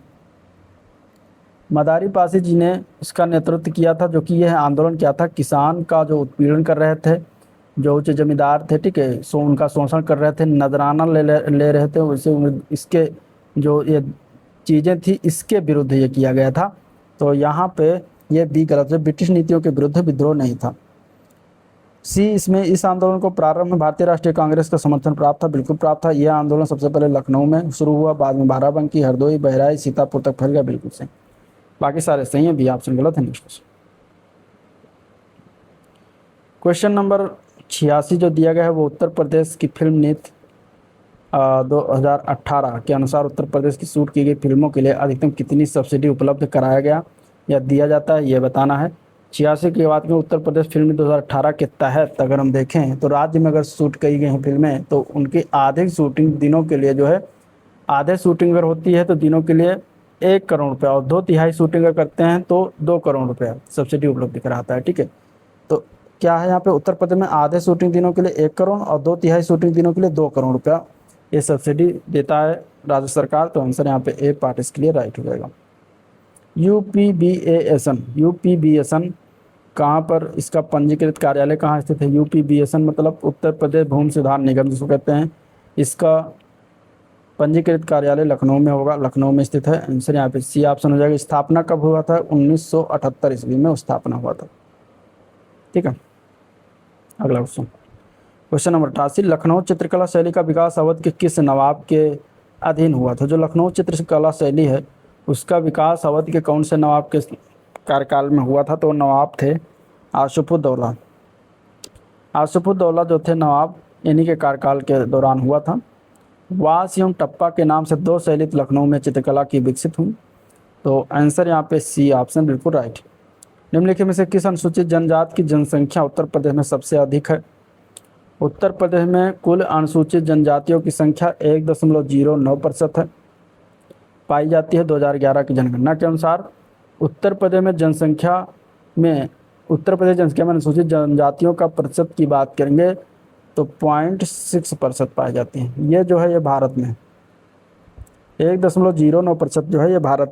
मदारी पासी जी ने इसका नेतृत्व किया था, जो कि यह आंदोलन क्या था, किसान का जो उत्पीड़न कर रहे थे, जो उच्च जमींदार थे, ठीक है, सो उनका शोषण कर रहे थे, नजराना ले रहे थे, वैसे इसके जो ये चीज़ें थी इसके विरुद्ध ये किया गया था। तो यहाँ पे ये बी गलत है, ब्रिटिश नीतियों के विरुद्ध विद्रोह नहीं था। सी, इसमें इस आंदोलन को प्रारंभ में भारतीय राष्ट्रीय कांग्रेस का समर्थन प्राप्त था, बिल्कुल प्राप्त था। यह आंदोलन सबसे पहले लखनऊ में शुरू हुआ, बाद में बाराबंकी, हरदोई, बहराइच, सीतापुर तक फैल गया, बिल्कुल सही। बाकी सारे सही है, बी ऑप्शन गलत है। नेक्स्ट क्वेश्चन नंबर 86 जो दिया गया है वो उत्तर प्रदेश की फिल्म नीति 2018 के अनुसार उत्तर प्रदेश की शूट की गई फिल्मों के लिए अधिकतम कितनी सब्सिडी उपलब्ध कराया गया या दिया जाता है, ये बताना है। 86 की बात में उत्तर प्रदेश फिल्म 2018 के तहत अगर हम देखें तो राज्य में अगर शूट की गई हैं फिल्में तो उनकी आधे शूटिंग दिनों के लिए जो है, आधे शूटिंग अगर होती है तो दिनों के लिए 1 करोड़ रुपये, और 2/3 शूटिंग अगर करते हैं तो 2 करोड़ रुपये सब्सिडी उपलब्ध कराता है। ठीक है, तो क्या है यहाँ पे, उत्तर प्रदेश में आधे शूटिंग दिनों के लिए 1 करोड़ और 2/3 शूटिंग दिनों के लिए 2 करोड़ रुपया ये सब्सिडी देता है राज्य सरकार। तो आंसर यहाँ पे ए पार्ट इसके लिए राइट हो जाएगा। यूपीबीएएसएन, यूपीबीएसएन कहाँ पर, इसका पंजीकृत कार्यालय कहाँ स्थित है? यूपीबीएसएन मतलब उत्तर प्रदेश भूमि सुधार निगम जिसको कहते हैं, इसका पंजीकृत कार्यालय लखनऊ में होगा, लखनऊ में स्थित है। आंसर यहाँ पे सी ऑप्शन हो जाएगा। स्थापना कब हुआ था? 1978 ईस्वी में स्थापना हुआ था। ठीक है, अगला क्वेश्चन, क्वेश्चन नंबर 88, लखनऊ चित्रकला शैली का विकास अवध के किस नवाब के अधीन हुआ था? जो लखनऊ चित्रकला शैली है उसका विकास अवध के कौन से नवाब के कार्यकाल में हुआ था? तो नवाब थे आसिफउद्दौला। आसिफउद्दौला जो थे नवाब, इन्हीं के कार्यकाल के दौरान हुआ था। वास एवं टप्पा के नाम से 2 शैली लखनऊ में चित्रकला की विकसित हुई। तो आंसर यहाँ पे सी ऑप्शन बिल्कुल राइट। निम्नलिखित में से किस अनुसूचित जनजाति की जनसंख्या उत्तर प्रदेश में सबसे अधिक है? उत्तर प्रदेश में कुल अनुसूचित जनजातियों की संख्या 1.09% है, पाई जाती है। 2011 की जनगणना के अनुसार उत्तर प्रदेश में जनसंख्या में अनुसूचित जनजातियों का प्रतिशत की बात करेंगे तो 0.6% पाई जाती हैं। ये जो है ये भारत में 1.09% जो है ये भारत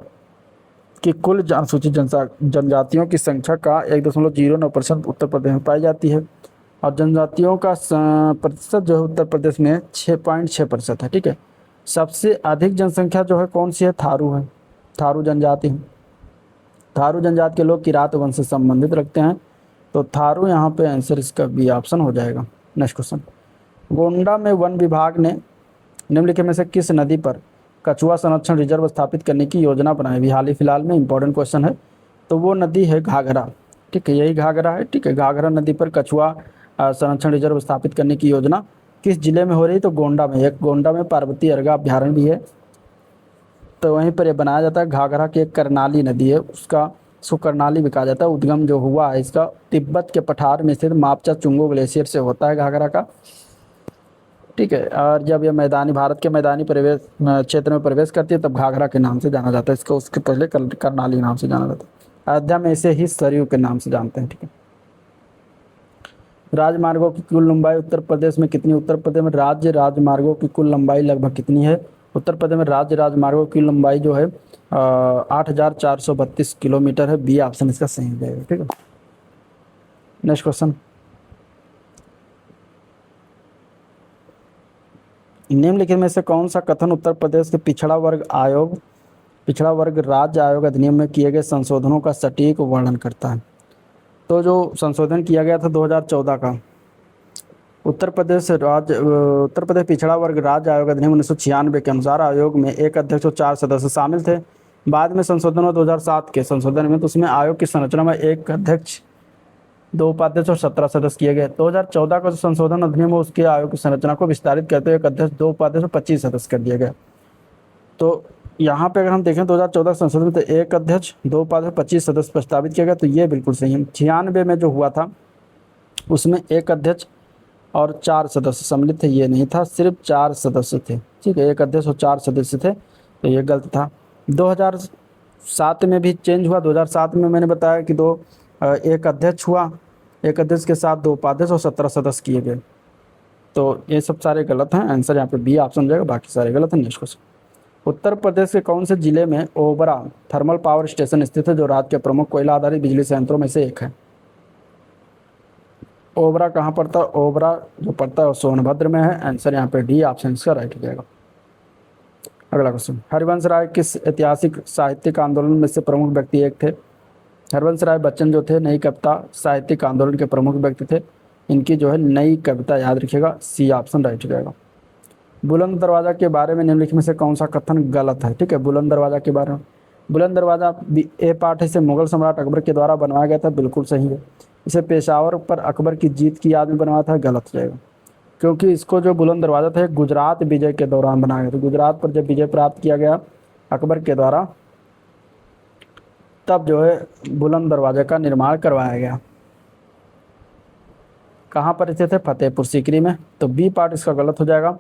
की कुल अनुसूचित जनजातियों की संख्या का 1.09% उत्तर प्रदेश में पाई जाती है। और जनजातियों का प्रतिशत जो है उत्तर प्रदेश में 6.6% है। ठीक है, सबसे अधिक जनसंख्या जो है कौन सी है? थारू है, थारू जनजाति है। थारू जनजाति के लोग किरात वंश से संबंधित रखते हैं, तो थारू यहाँ पे आंसर इसका बी ऑप्शन हो जाएगा। नेक्स्ट क्वेश्चन, गोंडा में वन विभाग ने निम्नलिखित में से किस नदी पर कछुआ संरक्षण रिजर्व स्थापित करने की योजना बनाई? अभी हाल ही फिलहाल में इंपॉर्टेंट क्वेश्चन है। तो वो नदी है घाघरा। ठीक है, यही घाघरा है। ठीक है, घाघरा नदी पर कछुआ संरक्षण रिजर्व स्थापित करने की योजना किस जिले में हो रही? तो गोंडा में। एक गोंडा में पार्वती अर्गा अभ्यारण्य भी है, तो वहीं पर ये बनाया जाता है। घाघरा की एक करनाली नदी है, उसको करनाली भी कहा जाता है। उद्गम जो हुआ है इसका तिब्बत के पठार में स्थित मापचा चुंगो ग्लेशियर से होता है घाघरा का। ठीक है, और जब यह भारत के मैदानी क्षेत्र में प्रवेश करती है तब घाघरा के नाम से जाना जाता है इसको। उसके पहले करनाली नाम से जाना जाता है। अयोध्या में इसे ही सरयू के नाम से जानते हैं। ठीक है, राजमार्गों की कुल लंबाई उत्तर प्रदेश में कितनी? उत्तर प्रदेश में राज्य राजमार्गों की कुल लंबाई लगभग कितनी है? उत्तर प्रदेश में राज्य राजमार्गों की लंबाई जो है 8,432 किलोमीटर है। बी ऑप्शन इसका सही हो जाएगा। ठीक है, नेक्स्ट क्वेश्चन, निम्नलिखित में से कौन सा कथन उत्तर प्रदेश के पिछड़ा वर्ग राज्य आयोग अधिनियम में किए गए संशोधनों का सटीक वर्णन करता है? तो जो संशोधन किया गया था 2014 का, उत्तर प्रदेश पिछड़ा वर्ग राज्य आयोग अधिनियम 1996 के अनुसार आयोग में 1 अध्यक्ष और 4 सदस्य शामिल थे। बाद में संशोधन हुआ 2007 के संशोधन में, तो उसमें आयोग की संरचना में 1 अध्यक्ष, 2 उपाध्यक्ष और 17 सदस्य किए गए। 2014 का जो संशोधन अधिनियम है उसके आयोग की संरचना को विस्तारित करते हुए 1 अध्यक्ष, 2 उपाध्यक्ष और 25 सदस्य कर दिए गए। तो यहाँ पे अगर हम देखें 2014 संशोधन में तो 1 अध्यक्ष, 2 उपाध्यक्ष, 25 सदस्य प्रस्तावित किया गया। तो ये बिल्कुल सही है। 96 में जो हुआ था उसमें 1 अध्यक्ष और 4 सदस्य सम्मिलित थे, ये नहीं था, सिर्फ 4 सदस्य थे। ठीक है, 1 अध्यक्ष और 4 सदस्य थे, तो ये गलत था। 2007 में भी चेंज हुआ। 2007 में मैंने बताया कि 1 अध्यक्ष हुआ, 1 अध्यक्ष के साथ 2 उपाध्यक्ष और 17 सदस्य किए गए। तो ये सब सारे गलत हैं। आंसर यहाँ पे बी ऑप्शन हो जाएगा, बाकी सारे गलत हैं। नेक्स्ट क्वेश्चन, उत्तर प्रदेश के कौन से जिले में ओबरा थर्मल पावर स्टेशन स्थित है जो राज्य के प्रमुख कोयला आधारित बिजली संयंत्रों में से एक है? ओबरा कहाँ पड़ता है? ओबरा जो पड़ता है वो सोनभद्र में है। आंसर यहाँ पे डी ऑप्शन इसका राइट हो जाएगा। अगला क्वेश्चन, हरिवंश राय किस ऐतिहासिक साहित्यिक आंदोलन में से प्रमुख व्यक्ति एक थे? हरिवंश राय बच्चन जो थे नई कविता साहित्यिक आंदोलन के प्रमुख व्यक्ति थे। इनकी जो है नई कविता याद रखिएगा, सी ऑप्शन राइट हो जाएगा। बुलंद दरवाज़ा के बारे में निम्नलिखित में से कौन सा कथन गलत है? ठीक है, बुलंद दरवाज़ा के बारे में, बुलंद दरवाज़ा ए पार्ट है, इसे मुगल सम्राट अकबर के द्वारा बनवाया गया था, बिल्कुल सही है। इसे पेशावर पर अकबर की जीत की याद में बनवाया था, गलत हो जाएगा। क्योंकि इसको जो बुलंद दरवाज़ा था गुजरात विजय के दौरान बनाया गया था। गुजरात पर जब विजय प्राप्त किया गया अकबर के द्वारा तब जो है बुलंद दरवाज़ा का निर्माण करवाया गया। कहाँ पर स्थित है? फतेहपुर सीकरी में। तो बी पार्ट इसका गलत हो जाएगा।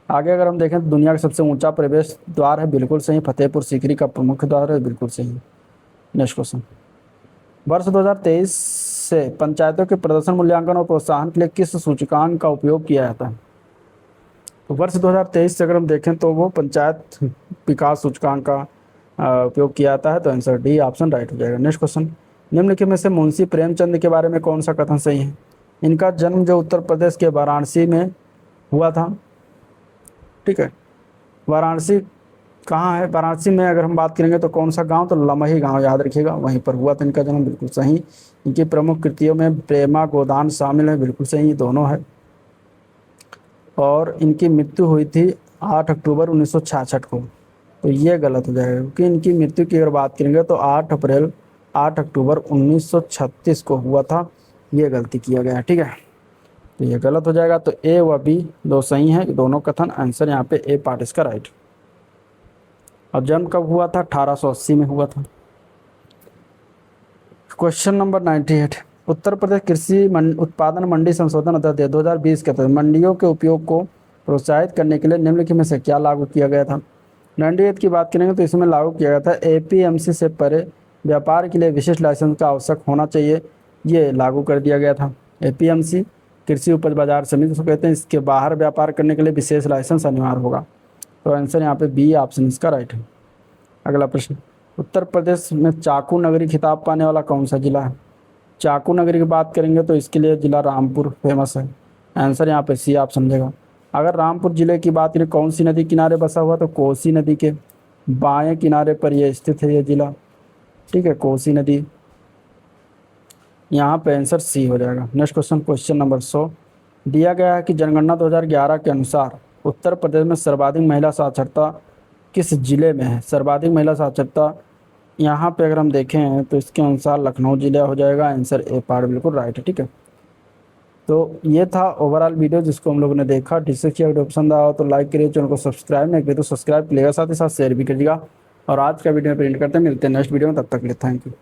आगे अगर हम देखें तो दुनिया का सबसे ऊंचा प्रवेश द्वार है, बिल्कुल सही। फतेहपुर सीकरी का प्रमुख द्वार है, बिल्कुल सही। नेक्स्ट क्वेश्चन, वर्ष 2023 से पंचायतों के प्रदर्शन मूल्यांकन और प्रोत्साहन के लिए किस सूचकांक का उपयोग किया जाता है? तो वर्ष 2023 से अगर हम देखें तो वो पंचायत विकास सूचकांक का उपयोग किया जाता है। तो आंसर डी ऑप्शन राइट हो जाएगा। नेक्स्ट क्वेश्चन, निम्नलिखित में से मुंशी प्रेमचंद के बारे में कौन सा कथन सही है? इनका जन्म जो उत्तर प्रदेश के वाराणसी में हुआ था, ठीक है। वाराणसी कहाँ है? वाराणसी में अगर हम बात करेंगे तो कौन सा गांव? तो लमही गांव, याद रखिएगा, वहीं पर हुआ था इनका जन्म। बिल्कुल सही। इनकी प्रमुख कृतियों में प्रेमा गोदान शामिल है, बिल्कुल सही, दोनों है। और इनकी मृत्यु हुई थी 8 अक्टूबर 1966 को। तो ये गलत हो जाएगा, क्योंकि इनकी मृत्यु की अगर बात करेंगे तो 8 अक्टूबर 1936 को हुआ था। ये गलती किया गया, ठीक है। तो ये गलत हो जाएगा। तो ए व बी दो सही हैं, दोनों कथन। आंसर यहाँ पे ए पार्ट इसका राइट। और जन्म कब हुआ था? 1880 में हुआ था। क्वेश्चन नंबर 98, उत्तर प्रदेश कृषि उत्पादन मंडी संशोधन अध्यादेश 2020 के तहत मंडियों के उपयोग को प्रोत्साहित करने के लिए निम्नलिखित में से क्या लागू किया गया था? 98 की बात करेंगे तो इसमें लागू किया गया था एपीएमसी से परे व्यापार के लिए विशिष्ट लाइसेंस का आवश्यक होना चाहिए। ये लागू कर दिया गया था। एपीएमसी कृषि उपज बाजार समिति उसको कहते हैं। इसके बाहर व्यापार करने के लिए विशेष लाइसेंस अनिवार्य होगा। तो आंसर यहाँ पे बी ऑप्शन इसका राइट है। अगला प्रश्न, उत्तर प्रदेश में चाकू नगरी खिताब पाने वाला कौन सा जिला है? चाकू नगरी की बात करेंगे तो इसके लिए जिला रामपुर फेमस है। आंसर यहाँ पे सी आप समझेगा। अगर रामपुर जिले की बात करें कौन सी नदी किनारे बसा हुआ? तो कोसी नदी के बाएं किनारे पर यह स्थित है, ये जिला, ठीक है, कोसी नदी। यहाँ पे आंसर सी हो जाएगा। नेक्स्ट क्वेश्चन, क्वेश्चन नंबर 100, दिया गया है कि जनगणना 2011 के अनुसार उत्तर प्रदेश में सर्वाधिक महिला साक्षरता किस जिले में है? सर्वाधिक महिला साक्षरता यहाँ पे अगर हम देखें तो इसके अनुसार लखनऊ जिला हो जाएगा। आंसर ए पार्ट बिल्कुल राइट है, ठीक है। तो ये था ओवरऑल वीडियो जिसको हम लोगों ने देखा। डिस्कस किया, वीडियो पसंद आया तो लाइक करिए, चैनल को सब्सक्राइब नहीं करिए तो सब्सक्राइब करिएगा, साथ ही साथ शेयर भी करिएगा। और आज का वीडियो में प्रिंट करते हैं, मिलते हैं नेक्स्ट वीडियो में, तब तक के लिए थैंक यू।